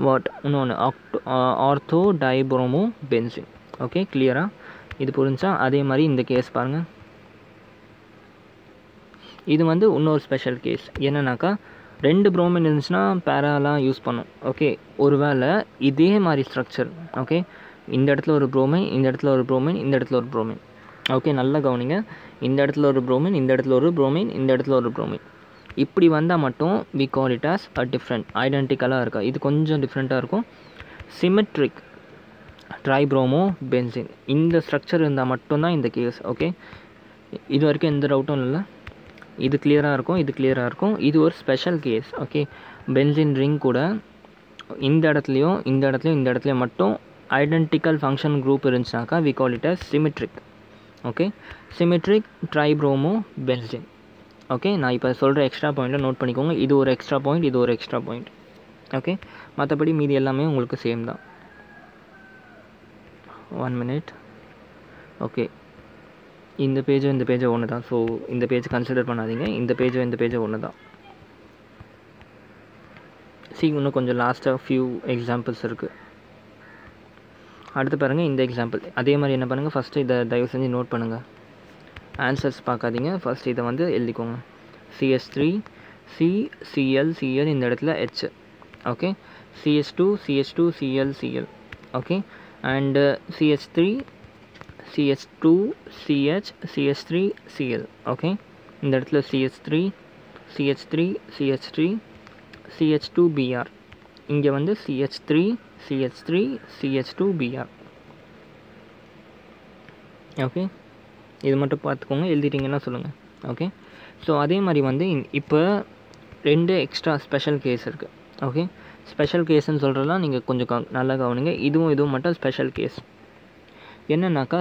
what, இன்னொன்று ஆர்த்தோ டைப்ரோமோ பென்சின். ஓகே, கிளியரா, இது புரிஞ்சா? அதே மாதிரி இந்த கேஸ் பாருங்கள், இது வந்து இன்னொரு ஸ்பெஷல் கேஸ். என்னன்னாக்கா 2 புரோமின் இருந்துச்சுன்னா பேராலாம் யூஸ் பண்ணும். ஓகே, ஒருவேளை இதே மாதிரி ஸ்ட்ரக்சர், ஓகே, இந்த இடத்துல ஒரு புரோமின், இந்த இடத்துல ஒரு புரோமின், இந்த இடத்துல ஒரு புரோமின். ஓகே, நல்லா கவனிங்க, இந்த இடத்துல ஒரு புரோமின், இந்த இடத்துல ஒரு புரோமின், இந்த இடத்துல ஒரு புரோமின், இப்படி வந்தால் மட்டும் we call it as a different, ஐடென்டிக்கலாக இருக்கா, இது கொஞ்சம் டிஃப்ரெண்ட்டாக இருக்கும். சிமெட்ரிக் ட்ரைப்ரோமோ பென்சின், இந்த ஸ்ட்ரக்சர் இருந்தால் மட்டும்தான் இந்த கேஸ். ஓகே, இது வரைக்கும் எந்த டவுட்டும் இல்லை, இது கிளியராக இருக்கும், இது கிளியராக இருக்கும். இது ஒரு special case. Okay, benzene ring கூட இந்த இடத்துலையும் இந்த இடத்துலையும் இந்த இடத்துலையும் மட்டும் ஐடென்டிக்கல் ஃபங்க்ஷன் குரூப் இருந்துச்சுனாக்கா we call it as symmetric. Okay, symmetric tribromo benzene. Okay, நான் இப்போ சொல்கிற எக்ஸ்ட்ரா பாயிண்ட்டை நோட் பண்ணிக்கோங்க. இது ஒரு எக்ஸ்ட்ரா பாயிண்ட், இது ஒரு எக்ஸ்ட்ரா பாயிண்ட். ஓகே, மற்றபடி மீதி எல்லாமே உங்களுக்கு சேம் தான். 1 minute. ஓகே, இந்த பேஜும் இந்த பேஜும் ஒன்று தான். ஸோ இந்த பேஜ் கன்சிடர் பண்ணாதீங்க, இந்த பேஜும் இந்த பேஜும் ஒன்று தான். இன்னும் கொஞ்சம் லாஸ்ட்டாக ஃபியூ எக்ஸாம்பிள்ஸ் இருக்குது. அடுத்து பாருங்கள், இந்த எக்ஸாம்பிள் அதே மாதிரி என்ன பண்ணுங்கள், ஃபஸ்ட்டு இதை தயவு செஞ்சு நோட் பண்ணுங்கள், ஆன்சர்ஸ் பார்க்காதீங்க, ஃபஸ்ட் இதை வந்து எழுதிக்கோங்க. CH3 CCl Cl, இந்த இடத்துல H. Okay, CH2 CH2 Cl Cl. Okay, and CH3 CH2 CH CH3 Cl. Okay, இந்த இடத்துல CH3 CH3 CH3 CH2 Br, இங்கே வந்து CH3 CH3 CH2 Br. Okay, இது மட்டும் பார்த்துக்கோங்க, எழுதிட்டிங்கன்னா சொல்லுங்கள். ஓகே, ஸோ அதே மாதிரி வந்து இப்போ 2 எக்ஸ்ட்ரா ஸ்பெஷல் கேஸ் இருக்குது. ஓகே, ஸ்பெஷல் கேஸ்ன்னு சொல்கிறதெல்லாம் நீங்கள் கொஞ்சம் நல்லா கவனிங்க. இதுவும் மட்டும் ஸ்பெஷல் கேஸ். என்னன்னாக்கா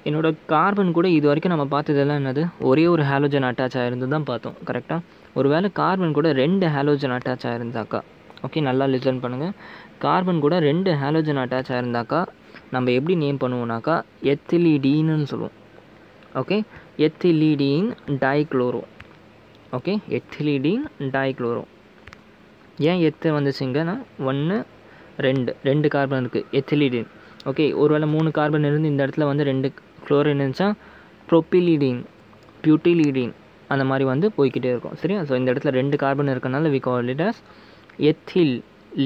என்னோட கார்பன் கூட இது வரைக்கும் நம்ம பார்த்ததெல்லாம் என்னது, ஒரே ஒரு ஹாலோஜன் அட்டாச் ஆகிருந்து தான் பார்த்தோம். கரெக்டாக, ஒரு வேளை கார்பன் கூட 2 ஹாலோஜன் அட்டாச் ஆகிருந்தாக்கா, ஓகே நல்லா லிசன் பண்ணுங்கள், கார்பன் கூட 2 ஹாலோஜன் அட்டாச் ஆகிருந்தாக்கா நம்ம எப்படி நேம் பண்ணுவோம்னாக்கா எத்திலீடீன்னு சொல்லுவோம். Okay, ethylidene dichloro. Okay, ethylidene dichloro. ஏன் எத்து வந்துச்சுங்கன்னா 1 2 கார்பன் இருக்குது, எத்திலீடீன். ஓகே, ஒருவேளை 3 கார்பன் இருந்து இந்த இடத்துல வந்து 2 குளோரின் இருந்துச்சா ப்ரோப்பிலீடீன், பியூட்டிலீடீன், அந்த மாதிரி வந்து போய்கிட்டே இருக்கும். சரியா, ஸோ இந்த இடத்துல 2 கார்பன் இருக்கனால we call it as ethyl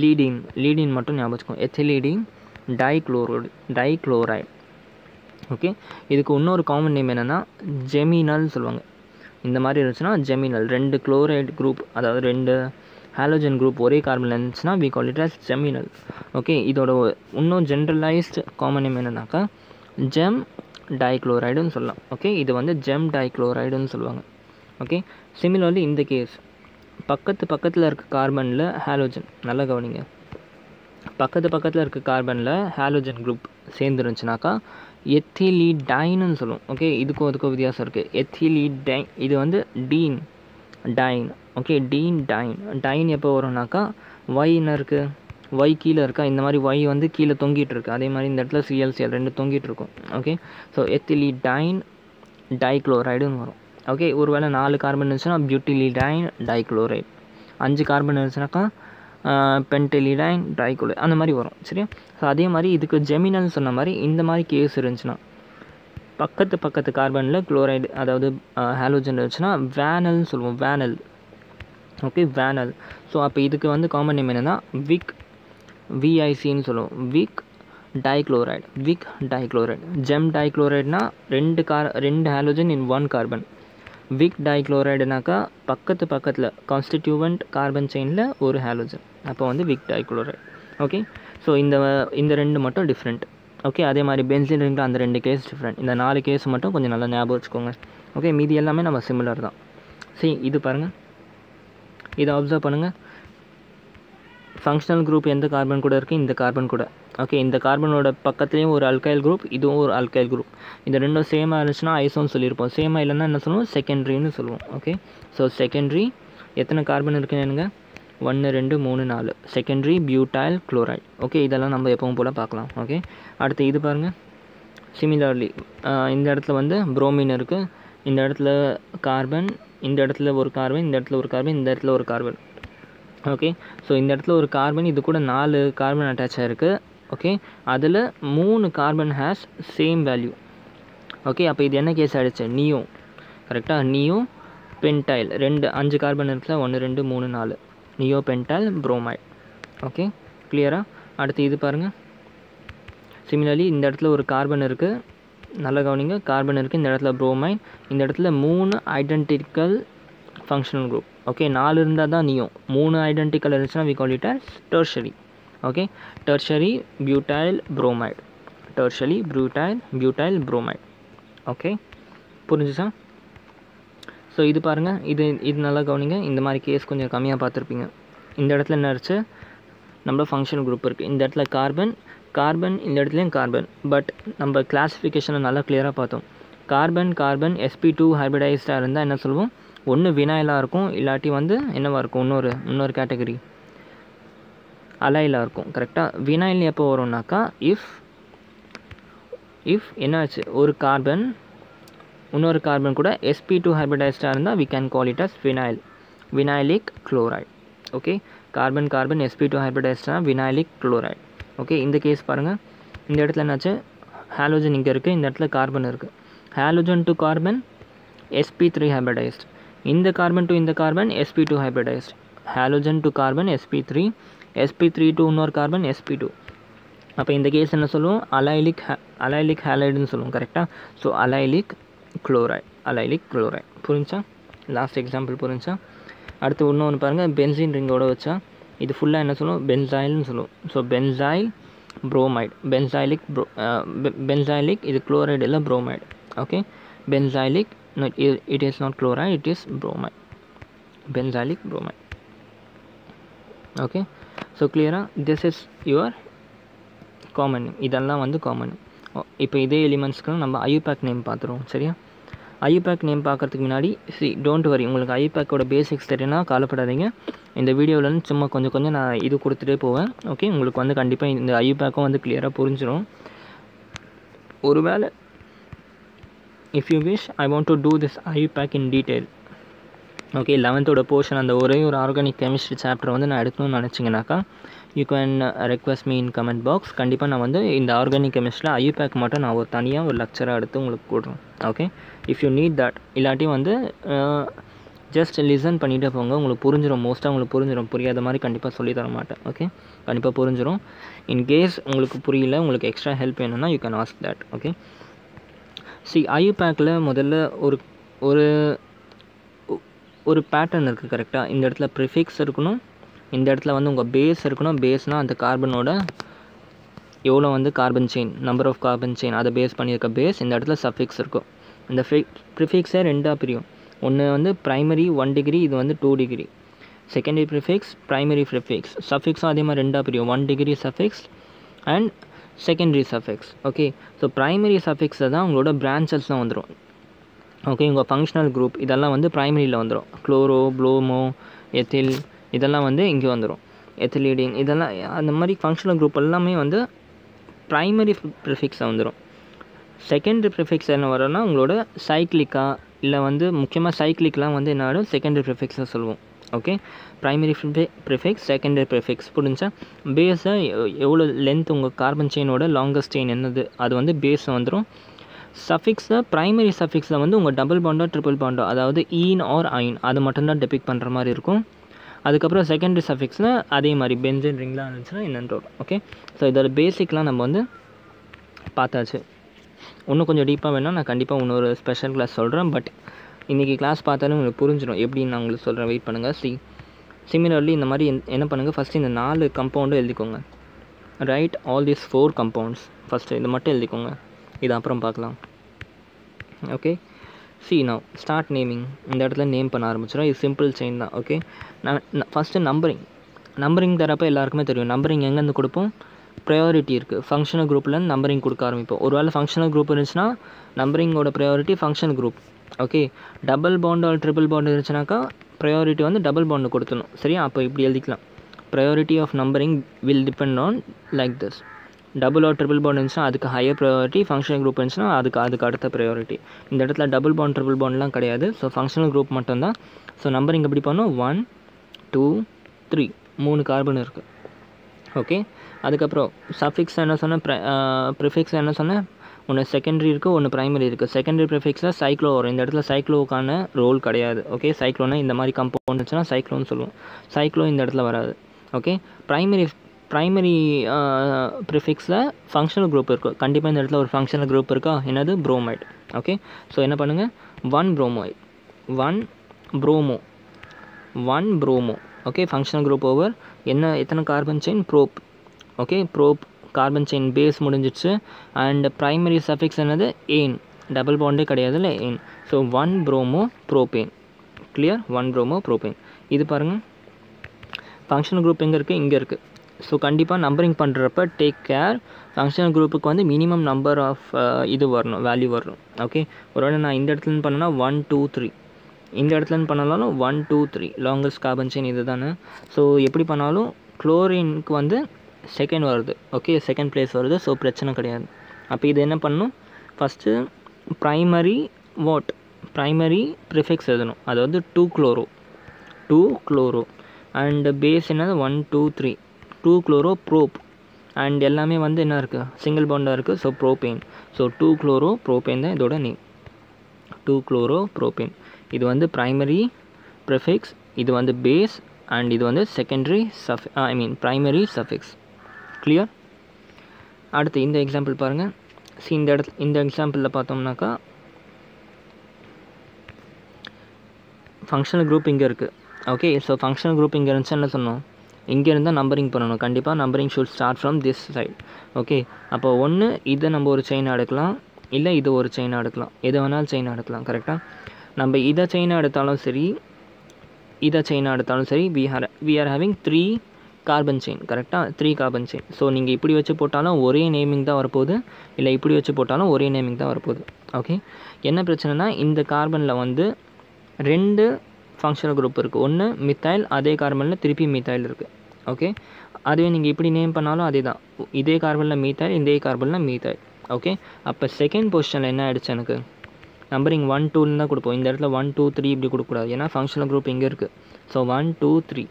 லீடின். லீடின் மட்டும் ஞாபகம் வச்சுக்கோங்க, எத்திலீடீன் டைக்ளோரைடு. ஓகே, இதுக்கு இன்னொரு காமன் நேம் என்னென்னா ஜெமினல் சொல்லுவாங்க. இந்த மாதிரி இருந்துச்சுன்னா ஜெமினல், 2 குளோரைடு குரூப், அதாவது 2 ஹாலோஜன் குரூப் ஒரே கார்பனில் இருந்துச்சுன்னா we call it as geminal. Okay, இதோட இன்னும் ஜென்ரலைஸ்டு காமன் நேம் என்னன்னாக்கா ஜெம் டைக்ளோரைடுன்னு சொல்லலாம். ஓகே, இது வந்து ஜெம் டைக்ளோரைடுன்னு சொல்லுவாங்க. ஓகே, சிமிலர்லி இந்த கேஸ் பக்கத்தில் இருக்க கார்பனில் ஹாலோஜன், நல்லா கவனிங்க, பக்கத்தில் இருக்க கார்பனில் ஹாலோஜன் குரூப் சேர்ந்துருந்துச்சுனாக்கா எத்திலீடைன்னு சொல்லுவோம். ஓகே, இதுக்கும் வித்தியாசம் இருக்குது. எத்திலீடைன், இது வந்து டைன். ஓகே, டைன் எப்போ வரும்னாக்கா ஒய் என்ன இருக்குது, ஒய் கீழே இருக்கா, இந்த மாதிரி ஒய் வந்து கீழே தொங்கிட்டு இருக்கு, அதே மாதிரி இந்த இடத்துல ClCl 2 தொங்கிட்டு இருக்கும். ஓகே, ஸோ எத்திலீடைன் டைக்ளோரைடுன்னு வரும். ஓகே, ஒருவேளை 4 கார்பன் இருந்துச்சுன்னா பியூட்டிலீடைன் டைக்ளோரைடு, 5 கார்பன் இருந்துச்சுனாக்கா பென்டிலீடைன் டைக்ளோரைடு, அந்த மாதிரி வரும். சரியா, ஸோ அதே மாதிரி இதுக்கு ஜெமினல்னு சொன்ன மாதிரி இந்த மாதிரி கேஸ் இருந்துச்சுன்னா பக்கத்து கார்பனில் குளோரைடு அதாவது ஹாலோஜன் இருந்துச்சுன்னா வேனல்னு சொல்லுவோம், வேனல். Okay, Van Allen. ஸோ அப்போ இதுக்கு வந்து காமன் நேம் என்னென்னா விக், விஐசின்னு சொல்லுவோம், விக் டைக்ளோரைடு, விக் டைக்ளோரைடு. ஜெம் டைக்ளோரைடுனா ரெண்டு ஹாலோஜன் இன் 1 கார்பன். விக் டைக்ளோரைடுனாக்கா பக்கத்தில் கான்ஸ்டிடியூவன்ட் கார்பன் செயினில் ஒரு ஹாலோஜன், அப்போ வந்து விக் டைக்ளோரைடு. ஓகே, ஸோ இந்த ரெண்டு மட்டும் டிஃப்ரெண்ட். ஓகே, அதே மாதிரி பென்சின் ரிங்கில் அந்த 2 கேஸ் டிஃப்ரெண்ட். இந்த 4 கேஸ் மட்டும் கொஞ்சம் நல்லா ஞாபகம் வச்சுக்கோங்க. ஓகே, மீதி எல்லாமே நம்ம சிமிலர் தான். சரி, இது பாருங்கள், இதை அப்சர்வ் பண்ணுங்கள். ஃபங்க்ஷனல் குரூப் எந்த கார்பன் கூட இருக்குது? இந்த கார்பன் கூட. ஓகே, இந்த கார்பனோட பக்கத்துலேயும் ஒரு அல்கைல் குரூப், இதுவும் ஒரு அல்கைல் குரூப். இந்த ரெண்டும் சேமாக இருந்துச்சுன்னா ஐசோன்னு சொல்லியிருப்போம். சேமாக இல்லைன்னா என்ன சொல்லுவோம்? செகண்ட்ரின்னு சொல்லுவோம். ஓகே, ஸோ செகண்ட்ரி எத்தனை கார்பன் இருக்குன்னு 1 2 3 4 செகண்டரி பியூட்டைல் குளோரைடு. ஓகே, இதெல்லாம் நம்ம எப்பவும் போல் பார்க்கலாம். ஓகே, அடுத்து இது பாருங்கள். சிமிலர்லி இந்த இடத்துல வந்து புரோமின் இருக்குது, இந்த இடத்துல கார்பன், இந்த இடத்துல ஒரு கார்பன், இந்த இடத்துல ஒரு கார்பன், இந்த இடத்துல ஒரு கார்பன். ஓகே, ஸோ இந்த இடத்துல ஒரு கார்பன், இது கூட 4 கார்பன் அட்டாச் ஆகிருக்கு. ஓகே, அதில் 3 carbon has same value. Okay, அப்போ இது என்ன கேஸ் ஆகிடுச்சு? நியோ. கரெக்டாக, நியோ பென்டைல். 5 கார்பன் இருக்குல்ல, 1 2 3 4 நியோ பென்டைல் புரோமைடு. ஓகே, கிளியராக? அடுத்து இது பாருங்கள். சிமிலர்லி இந்த இடத்துல ஒரு கார்பன் இருக்குது, நல்லா கவனிங்க, கார்பன் இருக்குது, இந்த இடத்துல புரோமைட், இந்த இடத்துல 3 ஐடென்டிக்கல் ஃபங்க்ஷனல் குரூப். ஓகே, 4 இருந்தால் தான் நியோ, 3 ஐடென்டிக்கல் இருந்துச்சுன்னா we call it as tertiary. Okay, tertiary butyl bromide, tertiary butyl bromide. Okay, புரிஞ்சுச்சா? ஸோ இது பாருங்கள், இது நல்லா கவனிங்க. இந்த மாதிரி கேஸ் கொஞ்சம் கம்மியாக பார்த்துருப்பீங்க. இந்த இடத்துல என்ன ஆச்சு? நம்ம ஃபங்க்ஷனல் குரூப் இருக்குது, இந்த இடத்துல கார்பன், இந்த இடத்துலையும் கார்பன். பட் நம்ம கிளாஸிஃபிகேஷனை நல்லா கிளியராக பார்த்தோம். கார்பன் sp2 ஹைபிரிடைஸ்டாக இருந்தால் என்ன சொல்லுவோம்? ஒன்று வினாயிலாக இருக்கும், இல்லாட்டி வந்து என்னவாக இருக்கும்? இன்னொரு கேட்டகரி அலைலாக இருக்கும். கரெக்டாக? வினாயில் எப்போ வரும்னாக்கா இஃப் என்னாச்சு, ஒரு கார்பன் இன்னொரு கார்பன் கூட sp2 ஹைபிரிடைஸ்டாக இருந்தால் we can call it as vinylic chloride. Okay, carbon sp2 ஹைபிரிடைஸ்டாக வினைலிக் குளோரைடு. ஓகே, இந்த கேஸ் பாருங்கள். இந்த இடத்துல என்னாச்சு? ஹாலோஜன் இங்கே இருக்குது, இந்த இடத்துல கார்பன் இருக்குது. Halogen to carbon sp3 hybridised, இந்த கார்பன் டு இந்த carbon sp2 hybridised. Halogen to carbon sp3 to இன்னொரு கார்பன் sp2. அப்போ இந்த கேஸ் என்ன சொல்லுவோம்? அலைலிக் ஹாலைடுன்னு சொல்லுவோம். கரெக்டாக? So allylic chloride. புரிஞ்சா? லாஸ்ட் எக்ஸாம்பிள் புரிஞ்சா? அடுத்து இன்னொன்று பாருங்கள். பென்சின் ரிங்கோட வச்சா இது ஃபுல்லாக என்ன சொல்லுவோம்? பென்சாயில்னு சொல்லுவோம். ஸோ பென்சாயில் புரோமைடு, பென்சாயிலிக் இது குளோரைடு இல்லை bromide. Okay, benzylic, it is not chloride, it is bromide, benzylic bromide. Okay, so clear? This is your common name. இதெல்லாம் வந்து காமன். இப்போ இதே எலிமெண்ட்ஸ்க்கு நம்ம ஐயூபேக் நேம் பார்த்துருவோம். சரியா? ஐயூபேக் நேம் பார்க்குறதுக்கு முன்னாடி டோன்ட் வரி, உங்களுக்கு ஐயூபேக்கோட பேசிக்ஸ் தெரியும்னா கவலைப்படாதீங்க. இந்த வீடியோவிலேருந்து சும்மா கொஞ்சம் நான் இது கொடுத்துட்டே போவேன். ஓகே, உங்களுக்கு வந்து கண்டிப்பாக இந்த ஐயூபேக்கும் வந்து கிளியராக புரிஞ்சிடும். ஒருவேளை if you wish, I want to do this IUPAC in detail. ஓகே, 11th போர்ஷன் அந்த ஒரே ஒரு ஆர்கானிக் கெமிஸ்ட்ரி சாப்டர் வந்து நான் எடுக்கணும்னு நினச்சிங்கனாக்கா you can request me in comment box. கண்டிப்பாக நான் வந்து இந்த ஆர்கானிக் கெமிஸ்ட்ரியில் ஐயூபேக் மட்டும் நான் தனியாக ஒரு லெக்சராக எடுத்து உங்களுக்கு கொடுறேன். Okay, if you need that, இல்லாட்டி வந்து ஜஸ்ட் லிசன் பண்ணிகிட்டே போங்க, உங்களுக்கு புரிஞ்சிடும். மோஸ்ட்டாக உங்களுக்கு புரிஞ்சிடும். புரியாத மாதிரி கண்டிப்பாக சொல்லி தர மாட்டேன். ஓகே, கண்டிப்பாக புரிஞ்சிடும். இன்கேஸ் உங்களுக்கு புரியல, உங்களுக்கு எக்ஸ்ட்ரா ஹெல்ப் வேணும்னா you can ask that. Okay, ஐயூபேக்கில் முதல்ல ஒரு பேட்டர்ன் இருக்குது. கரெக்டாக? இந்த இடத்துல ப்ரிஃபிக்ஸ் இருக்கணும், இந்த இடத்துல வந்து உங்கள் பேஸ் இருக்கணும். பேஸ்னால் அந்த கார்பனோட எவ்வளோ வந்து carbon chain, number of carbon chain, அதை பேஸ் பண்ணியிருக்க பேஸ். இந்த இடத்துல சஃபிக்ஸ் இருக்கும். இந்த ப்ரிஃபிக்ஸே 2ஆக பிரியும். ஒன்று வந்து ப்ரைமரி 1 டிகிரி, இது வந்து 2 degree. Secondary prefix, primary prefix. சஃபிக்ஸும் அதே மாதிரி 2ஆக பிரியும். 1 degree suffix and secondary suffix. Okay, so primary சஃபிக்ஸை தான் உங்களோட பிரான்ச்சஸ்லாம் வந்துடும். ஓகே, உங்கள் ஃபங்க்ஷனல் குரூப் இதெல்லாம் வந்து ப்ரைமரியில் வந்துடும். குளோரோ, ப்ளோமோ, எத்தில் இதெல்லாம் வந்து இங்கே வந்துடும். எத்திலீடின் இதெல்லாம் அந்த மாதிரி ஃபங்க்ஷனல் குரூப் எல்லாமே வந்து ப்ரைமரி ப்ரிஃபிக்ஸாக வந்துடும். செகண்டரி ப்ரிஃபிக்ஸ் என்ன வரும்னா உங்களோட சைக்ளிக்காக இல்லை வந்து முக்கியமாக சைக்ளிக்லாம் வந்து என்ன ஆகிடும்? செகண்டரி ப்ரிஃபிக்ஸாக சொல்லுவோம். Okay, primary prefix, secondary prefix. புரிஞ்சா? பேஸை எவ்வளோ லென்த் உங்கள் கார்பன் செயினோட லாங்கஸ்ட் செயின் என்னது அது வந்து பேஸ் வந்துடும். சஃபிக்ஸில் ப்ரைமரி சஃபிக்ஸில் வந்து உங்கள் டபுள் பாண்டோ ட்ரிபிள் பாண்டோ அதாவது ஈன் ஆர் ஐன் அது மட்டும்தான் டெபிக் பண்ணுற மாதிரி இருக்கும். அதுக்கப்புறம் செகண்டரி சஃபிக்ஸில் அதே மாதிரி பென்சீன் ரிங்லாம் இருந்துச்சுன்னா என்னென்னு வரும். ஓகே, ஸோ இதோட பேசிக்லாம் நம்ம வந்து பார்த்தாச்சு. இன்னும் கொஞ்சம் டீப்பாக வேணால் நான் கண்டிப்பாக இன்னொரு ஸ்பெஷல் கிளாஸ் சொல்கிறேன். பட் இன்றைக்கி கிளாஸ் பார்த்தாலும் உங்களுக்கு புரிஞ்சிடும் எப்படின்னு நான் உங்களுக்கு சொல்கிறேன். வெயிட் பண்ணுங்கள். சிமிலர்லி இந்த மாதிரி என்ன பண்ணுங்கள், ஃபஸ்ட்டு இந்த 4 கம்பவுண்டும் எழுதிக்கோங்க. Right all these 4 compounds. First இது மட்டும் எழுதிக்கோங்க, இது அப்புறம் பார்க்கலாம். Okay, now start naming. இந்த இடத்துல நேம் பண்ண ஆரம்பிச்சிடும். இது சிம்பிள் செயின் தான். ஓகே, நான் ஃபஸ்ட்டு நம்பரிங் தரப்போ எல்லாருக்குமே தெரியும். நம்பரிங் எங்கேருந்து கொடுப்போம், ப்ரையாரிட்டி இருக்குது. ஃபங்க்ஷனல் குரூப்லேருந்து நம்பரிங் கொடுக்க ஆரம்பிப்போம். ஒரு வேளை ஃபங்க்ஷனல் குரூப் இருந்துச்சுன்னா நம்பரிங்கோட priority functional group. Okay, double bond or triple bond இருந்துச்சுனாக்கா ப்ரையாரிட்டி வந்து டபுள் பாண்டு கொடுத்துணும். சரியா? அப்போ இப்படி எழுதிக்கலாம். Priority of numbering will depend on like this. Double or triple bond இருந்துச்சுன்னா அதுக்கு ஹையர் ப்ரையாரிட்டி, ஃபங்க்ஷனல் குரூப் இருந்துச்சுன்னா அதுக்கு அடுத்த ப்ரையாரிட்டி. இந்த இடத்துல டபுள் பாண்ட் ட்ரிபிள் பாண்ட்லாம் கிடையாது. ஸோ ஃபங்க்ஷனல் குரூப் மட்டும்தான். ஸோ நம்பரிங் எப்படி பண்ணோம், 1 2 3 3 கார்பன் இருக்குது. ஓகே, அதுக்கப்புறம் சஃபிக்ஸ் என்ன சொன்னேன், ப்ரிஃபிக்ஸ் என்ன சொன்னேன், ஒன்று செகண்டரி இருக்குது, ஒன்று ப்ரைமரி இருக்குது. செகண்டரி ப்ரிஃபிக்ஸில் சைக்ளோ வரும். இந்த இடத்துல சைக்ளோவுக்கான ரோல் கிடையாது. ஓகே, சைக்ளோனா இந்த மாதிரி கம்பவுண்ட் இருந்துச்சுன்னா சைக்ளோன்னு சொல்லுவோம். சைக்ளோ இந்த இடத்துல வராது. ஓகே, ப்ரைமரி ப்ரிஃபிக்ஸில் ஃபங்க்ஷனல் குரூப் இருக்குது. கண்டிப்பாக இந்த இடத்துல ஒரு ஃபங்க்ஷனல் குரூப் இருக்கா, என்னது, ப்ரோமைட். ஓகே, ஸோ என்ன பண்ணுங்கள், 1 bromide 1 bromo. Okay, functional group over. எத்தனை carbon chain, prop. Okay, prop carbon chain phase முடிஞ்சிடுச்சு. அண்ட் ப்ரைமரி சஃபிக்ஸ் என்னது, ஏன். டபுள் பாண்டே கிடையாது இல்லை, ane. So 1 bromo propane. Clear, 1 bromo propane. இது பாருங்கள், ஃபங்க்ஷனல் குரூப் எங்கே இருக்குது, இங்கே இருக்குது. ஸோ கண்டிப்பாக நம்பரிங் பண்ணுறப்ப டேக் கேர். ஃபங்க்ஷனல் குரூப்புக்கு வந்து மினிமம் நம்பர் ஆஃப் இது வரணும், வேல்யூ வரணும். ஓகே, ஒருவேளை நான் இந்த இடத்துலன்னு பண்ணேன்னா 1 2 3, இந்த இடத்துலன்னு பண்ணாலும் 1 2 3 லாங்கஸ்ட் கார்பன் செயின் இது தானே. ஸோ எப்படி பண்ணாலும் குளோரினுக்கு வந்து செகண்ட் வருது. ஓகே, செகண்ட் பிளேஸ் வருது. ஸோ பிரச்சனை கிடையாது. அப்போ இது என்ன பண்ணணும், ஃபஸ்ட்டு ப்ரைமரி ப்ரிஃபிக்ஸ் எழுதணும். அதாவது 2 குளோரோ அண்ட் பேஸ் என்னது 1 2 3 2 குளோரோ ப்ரோப். அண்ட் எல்லாமே வந்து என்ன இருக்குது, சிங்கிள் பாண்டாக இருக்குது. So propane. So 2 chloro propane தான் இதோட நேம். 2 chloro propane. இது வந்து ப்ரைமரி ப்ரிஃபிக்ஸ், இது வந்து பேஸ், அண்ட் இது வந்து செகண்டரி ப்ரைமரி சஃபிக்ஸ். கிளியர்? அடுத்து இந்த எக்ஸாம்பிள் பாருங்கள். இந்த எக்ஸாம்பிளில் பார்த்தோம்னாக்கா ஃபங்க்ஷனல் குரூப் இங்கே இருக்குது. ஓகே, ஸோ ஃபங்க்ஷனல் குரூப் இங்கே இருந்துச்சு, என்ன சொன்னோம், இங்கே இருந்தால் நம்பரிங் பண்ணணும். கண்டிப்பாக numbering should start from this side. Okay, அப்போ ஒன்று இதை நம்ம ஒரு செயினாக எடுக்கலாம், இல்லை இது ஒரு செயினாக எடுக்கலாம், எது வேணாலும் செயினாக எடுக்கலாம். கரெக்டாக? நம்ம இதை செயினாக எடுத்தாலும் சரி, இதை செயினாக எடுத்தாலும் சரி, we are having 3 carbon chain. கரெக்டாக? 3 கார்பன் செயின். ஸோ நீங்கள் இப்படி வச்சு போட்டாலும் ஒரே நேமிங் தான் வரப்போகுது, இல்லை இப்படி வச்சு போட்டாலும் ஒரே நேமிங் தான் வரப்போகுது. ஓகே, என்ன பிரச்சனைனா இந்த கார்பனில் வந்து 2 ஃபங்க்ஷனல் குரூப் இருக்குது. ஒன்று மித்தைல், அதே கார்பனில் திருப்பி மித்தைல் இருக்குது. ஓகே, அதுவே நீங்கள் இப்படி நேம் பண்ணாலும் அதே தான். இதே கார்பனில் மீத்தைல், இதே கார்பனில் மீத்தைல். ஓகே, அப்போ செகண்ட் பொசிஷனில் என்ன ஆகிடுச்சு, எனக்கு நம்பரிங் 1 2 தான் கொடுப்போம். இந்த இடத்துல 1 2 3 இப்படி கொடுக்கக்கூடாது, ஏன்னா ஃபங்க்ஷனல் குரூப் இங்கே இருக்குது. ஸோ 1 2 3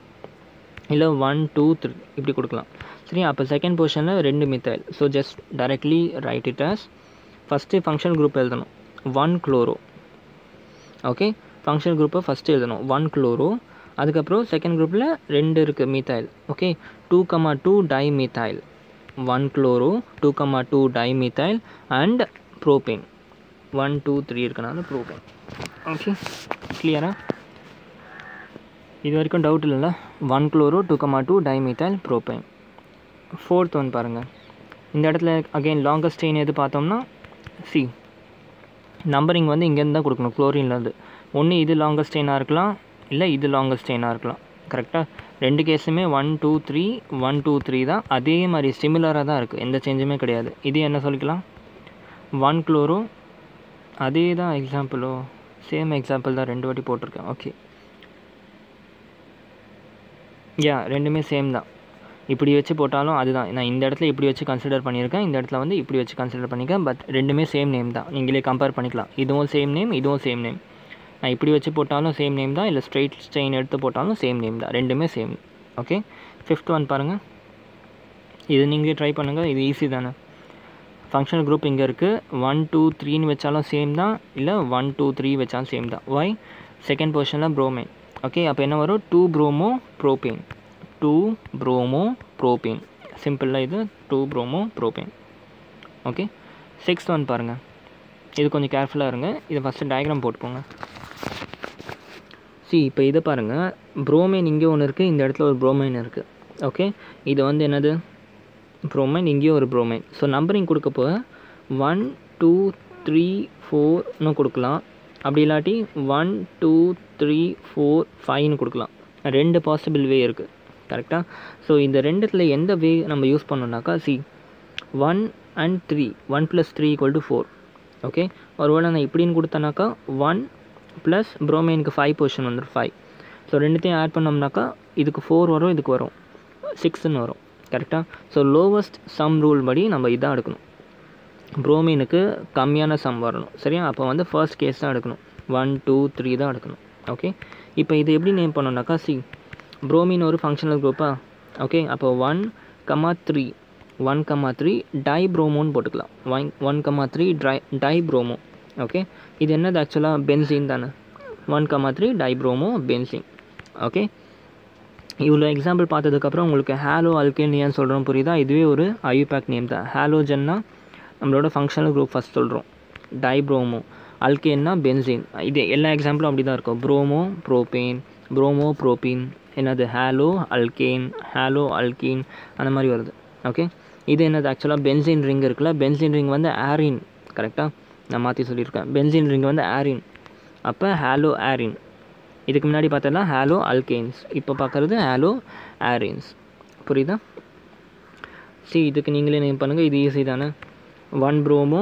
இல்லை 1 2 3 இப்படி கொடுக்கலாம். சரி, அப்போ செகண்ட் பொசிஷனில் 2 methyl. So just directly write it as, first functional group எழுதணும் 1 குளோரோ. ஓகே, ஃபங்க்ஷனல் குரூப்பை ஃபஸ்ட்டு எழுதணும் 1 குளோரோ. அதுக்கப்புறம் செகண்ட் குரூப்பில் 2 இருக்குது methyl. Okay, 2,2 dimethyl. 1 chloro, 2,2 dimethyl and propane. 1 2 3 இருக்கனால ப்ரோபேன். ஓகே, கிளியரா? இது வரைக்கும் டவுட் இல்லைல்ல? 1 குளோரோ, 2,2 டைமீத்தைல் ப்ரோபேன். ஃபோர்த் ஒன் பாருங்கள். இந்த இடத்துல அகெயின் லாங்கஸ்ட் செயின் எது பார்த்தோம்னா சி, நம்பரிங் வந்து இங்கேருந்து தான் கொடுக்கணும், குளோரின்லேருந்து. ஒன்று இது லாங்கஸ்ட் செயினாக இருக்கலாம், இல்லை இது லாங்கஸ்ட் செயினாக இருக்கலாம். கரெக்டாக? ரெண்டு கேஸுமே 1 2 3 1 2 3 தான். அதே மாதிரி சிமிலராக தான் இருக்குது, எந்த சேஞ்சுமே கிடையாது. இது என்ன சொல்லிக்கலாம், 1 குளோரோ, அதே தான் எக்ஸாம்பிளோ, சேம் எக்ஸாம்பிள் தான், 2 வாட்டி போட்டிருக்கேன். ஓகே, ரெண்டுமே சேம் தான். இப்படி வச்சு போட்டாலும் அதுதான். நான் இந்த இடத்துல இப்படி வச்சு கன்சிடர் பண்ணியிருக்கேன், இந்த இடத்துல வந்து இப்படி வச்சு கன்சிடர் பண்ணியிருக்கேன். பட் ரெண்டுமே சேம் நேம் தான், நீங்களே கம்பேர் பண்ணிக்கலாம். இதுவும் சேம் நேம், இதுவும் சேம் நேம். நான் இப்படி வச்சு போட்டாலும் சேம் நேம் தான், இல்லை ஸ்ட்ரெயிட் செயின் எடுத்து போட்டாலும் சேம் நேம் தான், ரெண்டுமே சேம். ஓகே, ஃபிஃப்த் ஒன் பாருங்கள். இது நீங்களே ட்ரை பண்ணுங்கள், இது ஈஸி தானே. ஃபங்க்ஷனல் குரூப் இங்கே இருக்குது. 1 2 3ன்னு வச்சாலும் சேம் தான், இல்லை 1 2 3 வச்சாலும் சேம் தான். ஒய் செகண்ட் பொசிஷனில் ப்ரோமைன். ஓகே, அப்போ என்ன வரும்? 2 ப்ரோமோ ப்ரோபேன். 2 promo propane. சிம்பிளாக இது 2 promo propane. Okay, 6th one பாருங்கள். இது கொஞ்சம் கேர்ஃபுல்லாக இருங்க. இதை ஃபஸ்ட்டு டயக்ராம் போட்டுக்கோங்க. இப்போ இதை பாருங்கள். ப்ரோமைன் இங்கே ஒன்று இருக்குது, இந்த இடத்துல ஒரு ப்ரோமைன் இருக்குது. ஓகே, இது வந்து என்னது? ப்ரோமைன். இங்கேயும் ஒரு ப்ரோமைன். ஸோ நம்பரிங் கொடுக்கப்போ 1 2 3 4ன்னு கொடுக்கலாம். அப்படி இல்லாட்டி 1 2 3 4 5ன்னு கொடுக்கலாம். 2 பாசிபிள் வே இருக்குது. கரெக்டாக? ஸோ இந்த ரெண்டுத்தில் எந்த வே நம்ம யூஸ் பண்ணோம்னாக்கா 1 and 3, 1 + 3 = 4. ஓகே, ஒருவேளை நான் இப்படின்னு கொடுத்தேனாக்கா 1 ப்ளஸ் ப்ரோமைனுக்கு 5 பொசிஷன் வந்துடும், 5. ஸோ ரெண்டுத்தையும் ஆட் பண்ணோம்னாக்கா இதுக்கு 4 வரும், இதுக்கு வரும் 6ன்னு வரும். கரெக்டாக? ஸோ லோவஸ்ட் சம் ரூல் படி நம்ம இதான் எடுக்கணும். ப்ரோமைனுக்கு கம்மியான சம் வரணும். சரியா? அப்போ வந்து ஃபர்ஸ்ட் கேஸ் தான் எடுக்கணும். 1 2 3 தான் எடுக்கணும். ஓகே, இப்போ இது எப்படி நேம் பண்ணோம்னாக்கா ப்ரோமின் ஒரு ஃபங்க்ஷனல் குரூப்பா? ஓகே, அப்போ 1 3 1 3 டைப்ரோமோன்னு போட்டுக்கலாம். 1 3 டைப்ரோமோ. ஓகே, இது என்னது? ஆக்சுவலாக பென்சீன் தானே. 1 3 டைப்ரோமோ பென்சீன். ஓகே, இவ்வளோ எக்ஸாம்பிள் பார்த்ததுக்கப்புறம் உங்களுக்கு ஹாலோ அல்கேன் ஏன் சொல்கிறோம் புரியுதா? இதுவே ஒரு ஐயூபேக் நேம் தான். ஹாலோஜன்னா நம்மளோட ஃபங்க்ஷனல் குரூப் ஃபஸ்ட் சொல்கிறோம், டைப்ரோமோ. அல்கேன்னா பென்சீன். இது எல்லா எக்ஸாம்பிளும் அப்படி தான் இருக்கும். ப்ரோமோ ப்ரோபேன், ப்ரோமோ ப்ரோபீன், என்னது? ஹாலோ அல்கேன், ஹாலோ அல்கீன், அந்த மாதிரி வருது. ஓகே, இது என்னது? ஆக்சுவலாக பென்சீன் ரிங் இருக்குல்ல, பென்சீன் ரிங் வந்து ஆரின். கரெக்டாக? நான் மாற்றி சொல்லியிருக்கேன். பென்சீன் ரிங் வந்து ஆரின். அப்போ ஹாலோ ஆரின். இதுக்கு முன்னாடி பார்த்தோன்னா ஹாலோ அல்கேன்ஸ், இப்போ பார்க்குறது ஹாலோ ஆரின்ஸ். புரியுதா? இதுக்கு நீங்களே நேம் பண்ணுங்கள். இது ஈஸி தானே. 1 promo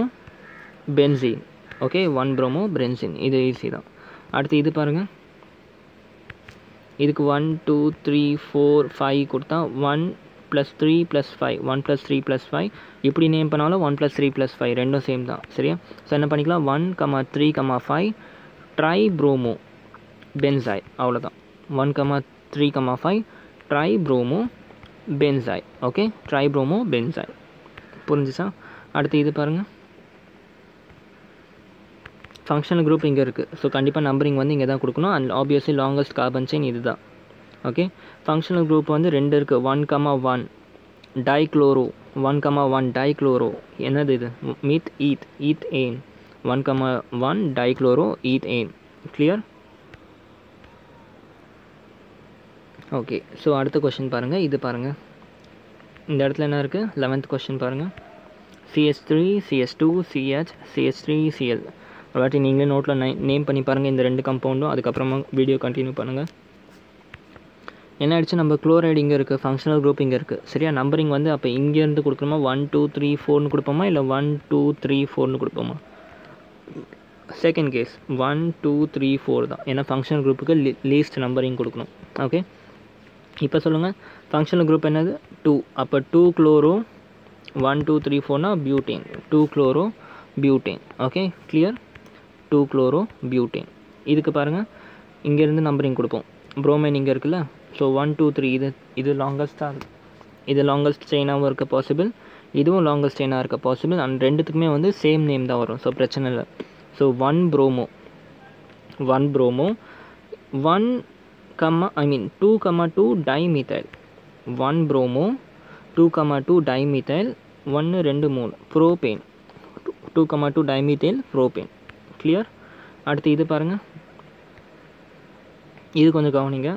benzene. Okay, 1 promo benzene. இது ஈஸி தான். அடுத்து இது பாருங்கள். இதுக்கு 1 2 3 4 5 கொடுத்தா 1 + 3 + 5, 1 + 3 + 5. இப்படி நேம் பண்ணாலும் 1 + 3 + 5 ரெண்டும் சேம் தான். சரியா? ஸோ என்ன பண்ணிக்கலாம்? 1 3 5 ட்ரைப்ரோமோ பென்சாய். அவ்வளோதான். 1 3 5 tribromo benzene. Okay, tribromo benzene. புரிஞ்சுச்சா? அடுத்து இது பாருங்கள். ஃபங்க்ஷனல் குரூப் இங்கே இருக்குது. ஸோ கண்டிப்பாக நம்பரிங் வந்து இங்கே தான் கொடுக்கணும். And obviously longest carbon chain இது தான். ஓகே, ஃபங்க்ஷனல் குரூப் வந்து 2 இருக்குது. 1 1 டைக்ளோரோ, 1 1 டைக்ளோரோ. என்னது இது? மீத் ethane. 1 1 dichloro ethane. Clear? Okay, so அடுத்த கொஷின் பாருங்கள். இது பாருங்கள். இந்த இடத்துல என்ன இருக்குது? 11th கொஷின் பாருங்கள். CH3 CH2 CH CH3 Cl. ஒரு வாட்டி நீங்களே நோட்டில் நேம் பண்ணி பாருங்கள் இந்த 2 கம்பவுண்டும். அதுக்கப்புறமா வீடியோ கண்டினியூ பண்ணுங்கள். என்ன ஆயிடுச்சு? நம்ம குளோரைடு இங்கே இருக்குது, ஃபங்க்ஷனல் குரூப் இங்கே இருக்குது. சரியா? நம்பரிங் வந்து அப்போ இங்கேருந்து கொடுக்கணுமா? 1 2 3 4ன்னு கொடுப்போமா, இல்லை 1 2 3 4ன்னு கொடுப்போமா? செகண்ட் கேஸ் 1 2 3 4 தான். ஏன்னா ஃபங்க்ஷனல் குரூப்புக்கு லீஸ்ட் நம்பரிங் கொடுக்கணும். ஓகே, இப்போ சொல்லுங்கள். ஃபங்க்ஷனல் குரூப் என்னது? 2. அப்போ 2 குளோரோ 1 2 3 4னா butane. 2 chloro butane. Okay, clear? 2 chloro butane. இதுக்கு பாருங்கள், இங்கேருந்து நம்பரிங் கொடுப்போம். ப்ரோமைன் இங்கே இருக்குல்ல. ஸோ 1 2 3 இது லாங்கஸ்ட்டாக இருக்குது. இது லாங்கஸ்ட் செயினாகவும் இருக்க பாசிபிள், இதுவும் லாங்கஸ்ட் செயினாக இருக்க பாசிபிள். அண்ட் ரெண்டுத்துக்குமே வந்து சேம் நேம் தான் வரும். ஸோ பிரச்சனை இல்லை. So 1 bromo 2 2 dimethyl. 1 bromo 2 2 dimethyl 1 2 3 propane. 2 2 dimethyl propane. Clear? அடுத்து இது பாருங்கள். இது கொஞ்சம் கவனிங்க.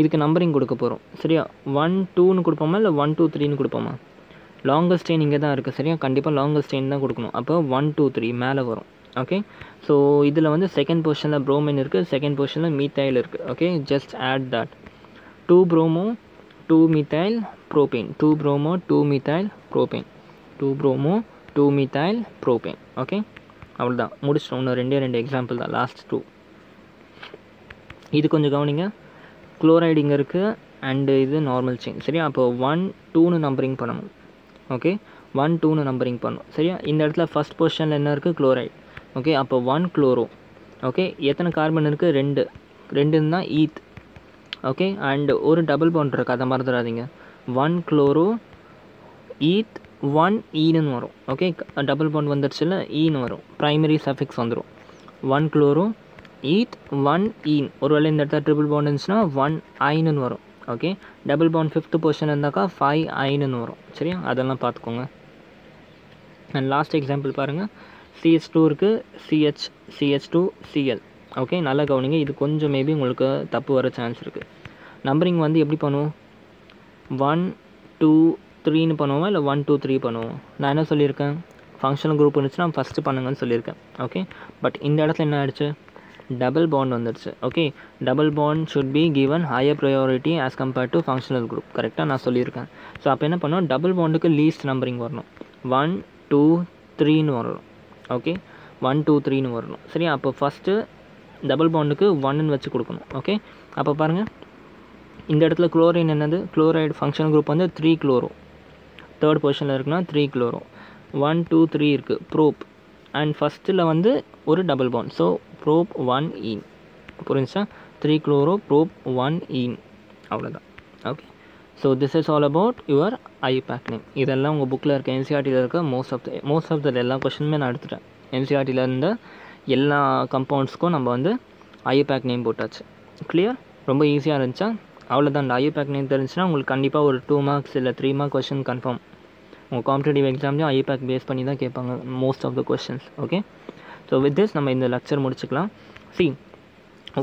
இதுக்கு நம்பரிங் கொடுக்க போகிறோம். சரியா? 1 2ன்னு கொடுப்போமா, இல்லை 1 2 3ன்னு கொடுப்போமா? லாங்கஸ்ட் செயின் இங்கே தான் இருக்குது. சரியா? கண்டிப்பாக லாங்கஸ்ட் செயின் தான் கொடுக்கணும். அப்போ 1 2 3 மேலே வரும். ஓகே, ஸோ இதில் வந்து செகண்ட் பொசிஷனில் ப்ரோமைன் இருக்குது, செகண்ட் பொசிஷனில் மீத்தைல் இருக்குது. Okay, just add that. 2 bromo 2 methyl propane. 2 bromo 2 methyl propane. 2 bromo 2 methyl propane. Okay, அவ்வளோதான், முடிச்சிட்டோம். இன்னும் 2 எக்ஸாம்பிள் தான், லாஸ்ட் 2. இது கொஞ்சம் கவனிங்க. குளோரைடு இங்கே இருக்குது அண்டு இது நார்மல் செயின். சரியா? அப்போ 1 2ன்னு நம்பரிங் பண்ணணும். ஓகே, 1 2ன்னு நம்பரிங் பண்ணணும். சரியா? இந்த இடத்துல ஃபஸ்ட் பொசிஷனில் என்ன இருக்குது? குளோரைடு. ஓகே, அப்போ 1 குளோரோ. ஓகே, எத்தனை கார்பன் இருக்குது? 2 தான் ஈத். ஓகே, அண்ட் ஒரு டபுள் பாண்ட் இருக்குது, அதை மறந்துடாதீங்க. 1 குளோரோ ஈத் 1 ஈன்னு வரும். ஓகே, டபுள் பாண்ட் வந்துடுச்சுல, ஈன்னு வரும், ப்ரைமரி சஃபிக்ஸ் வந்துடும். 1 குளோரோ ஈத் 1 ஈன். ஒருவேளை இந்த இடத்துல ட்ரிபிள் பாண்ட் இருந்துச்சுன்னா 1 ஐன்னு வரும். Okay, double bond 5th position இருந்தாக்கா 5 ஐன்னு வரும். சரியா, அதெல்லாம் பார்த்துக்கோங்க. அண்ட் லாஸ்ட் எக்ஸாம்பிள் பாருங்கள். CH2 இருக்குது, CH2 Cl. ஓகே, நல்லா கவனிங்க. இது கொஞ்சம் மேபி உங்களுக்கு தப்பு வர சான்ஸ் இருக்குது. நம்பரிங் வந்து எப்படி பண்ணுவோம்? 1 2 3ன்னு பண்ணுவோமா, இல்லை 1 2 3 பண்ணுவோம்? நான் என்ன சொல்லியிருக்கேன்? ஃபங்க்ஷனல் குரூப் இருந்துச்சுன்னா ஃபஸ்ட்டு பண்ணுங்கன்னு சொல்லியிருக்கேன். ஓகே, பட் இந்த இடத்துல என்ன ஆயிடுச்சு? டபுள் பாண்ட் வந்துடுச்சு. Okay, double bond should be given higher priority as compared to functional group. கரெக்டாக நான் சொல்லியிருக்கேன். ஸோ அப்போ என்ன பண்ணுவோம்? டபுள் பாண்டுக்கு லீஸ்ட் நம்பரிங் வரணும். 1 2 3ன்னு வரணும். ஓகே, 1 2 3ன்னு வரணும். சரி, அப்போ ஃபஸ்ட்டு டபுள் பாண்டுக்கு 1ன்னு வச்சு கொடுக்கணும். ஓகே, அப்போ பாருங்கள், இந்த இடத்துல குளோரின் என்னது? குளோரைடு ஃபங்க்ஷனல் குரூப் வந்து 3 குளோரோ. தேர்ட் பொசிஷனில் இருக்குன்னா 3 குளோரோ. 1 2 3 இருக்குது ப்ரோப். அண்ட் ஃபஸ்ட்டில் வந்து ஒரு டபுள் பாண்ட். So probe 1 ஈன். புரிஞ்சுச்சா? 3 குளோரோ ப்ரோப் 1 ஈன். அவ்வளோதான். Okay, so this is all about your IUPAC name. இதெல்லாம் உங்கள் புக்கில் இருக்க என்சிஆர்டியில் இருக்க மோஸ்ட் ஆஃப் த எல்லா கொஷனுமே நான் எடுத்துட்டேன். என்சிஆர்டியில் இருந்த எல்லா கம்பவுண்ட்ஸ்க்கும் நம்ம வந்து ஐயூபேக் நேம் போட்டாச்சு. கிளியர்? ரொம்ப ஈஸியாக இருந்துச்சா? அவ்வளோதான். அந்த ஐயூபேக் நேம் தெரிஞ்சுன்னா உங்களுக்கு கண்டிப்பாக ஒரு 2 மார்க்ஸ் இல்லை 3 மார்க் கொஷின் கன்ஃபார்ம். உங்கள் காம்படிட்டிவ் எக்ஸாம்லேயும் ஐயூபேக் பேஸ் பண்ணி தான் கேட்பாங்க most of the questions. Okay, so with this நம்ம இந்த லெக்சர் முடிச்சுக்கலாம்.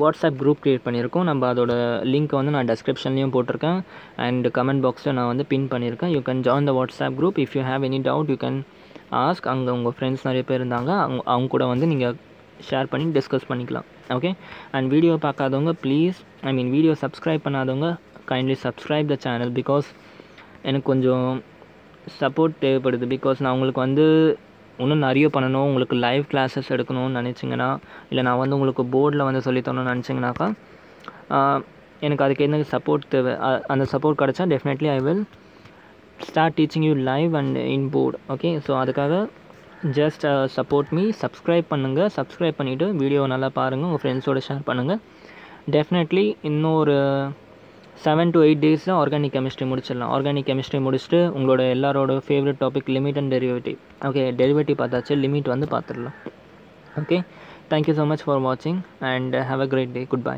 வாட்ஸ்அப் குரூப் க்ரியேட் பண்ணியிருக்கோம். நம்ம அதோட லிங்க் வந்து நான் டெஸ்கிரிப்ஷன்லேயும் போட்டிருக்கேன் அண்ட் கமெண்ட் பாக்ஸில் நான் வந்து பின் பண்ணியிருக்கேன். You can join the WhatsApp group. If you have any doubt you can ask. அங்கே உங்கள் ஃப்ரெண்ட்ஸ் நிறைய பேர் இருந்தாங்க, அவங்க கூட வந்து நீங்கள் ஷேர் பண்ணி டிஸ்கஸ் பண்ணிக்கலாம். ஓகே, அண்ட் வீடியோ பார்க்காதவங்க ப்ளீஸ், வீடியோ சப்ஸ்கிரைப் பண்ணாதவங்க kindly subscribe the channel. Because எனக்கு கொஞ்சம் சப்போர்ட் தேவைப்படுது. பிகாஸ் நான் உங்களுக்கு வந்து இன்னும் நிறைய பண்ணணும், உங்களுக்கு லைவ் கிளாஸஸ் எடுக்கணும்னு நினச்சிங்கன்னா, இல்லை நான் வந்து உங்களுக்கு போர்டில் வந்து சொல்லித்தரணும்னு நினச்சிங்கனாக்கா எனக்கு அதுக்கு என்ன சப்போர்ட் தேவை. அந்த சப்போர்ட் கிடச்சா definitely I will start teaching you live and in board. Okay, so அதுக்காக ஜஸ்ட் சப்போர்ட் மீ. சப்ஸ்கிரைப் பண்ணுங்கள். சப்ஸ்கிரைப் பண்ணிவிட்டு வீடியோ நல்லா பாருங்கள், உங்கள் ஃப்ரெண்ட்ஸோடு ஷேர் பண்ணுங்கள். டெஃபினெட்லி இன்னும் ஒரு 7 to 8 டேஸில் ஆர்கானிக் கெமிஸ்ட்ரி முடிச்சிடலாம். ஆர்கானிக் கெமிஸ்ட்ரி முடிச்சுட்டு உங்களோட எல்லாரோட favourite topic limit and derivative. Okay, derivative பார்த்தாச்சு, லிமிட் வந்து பார்த்துடலாம். Okay, thank you so much for வாட்சிங் and have a great day. Good by.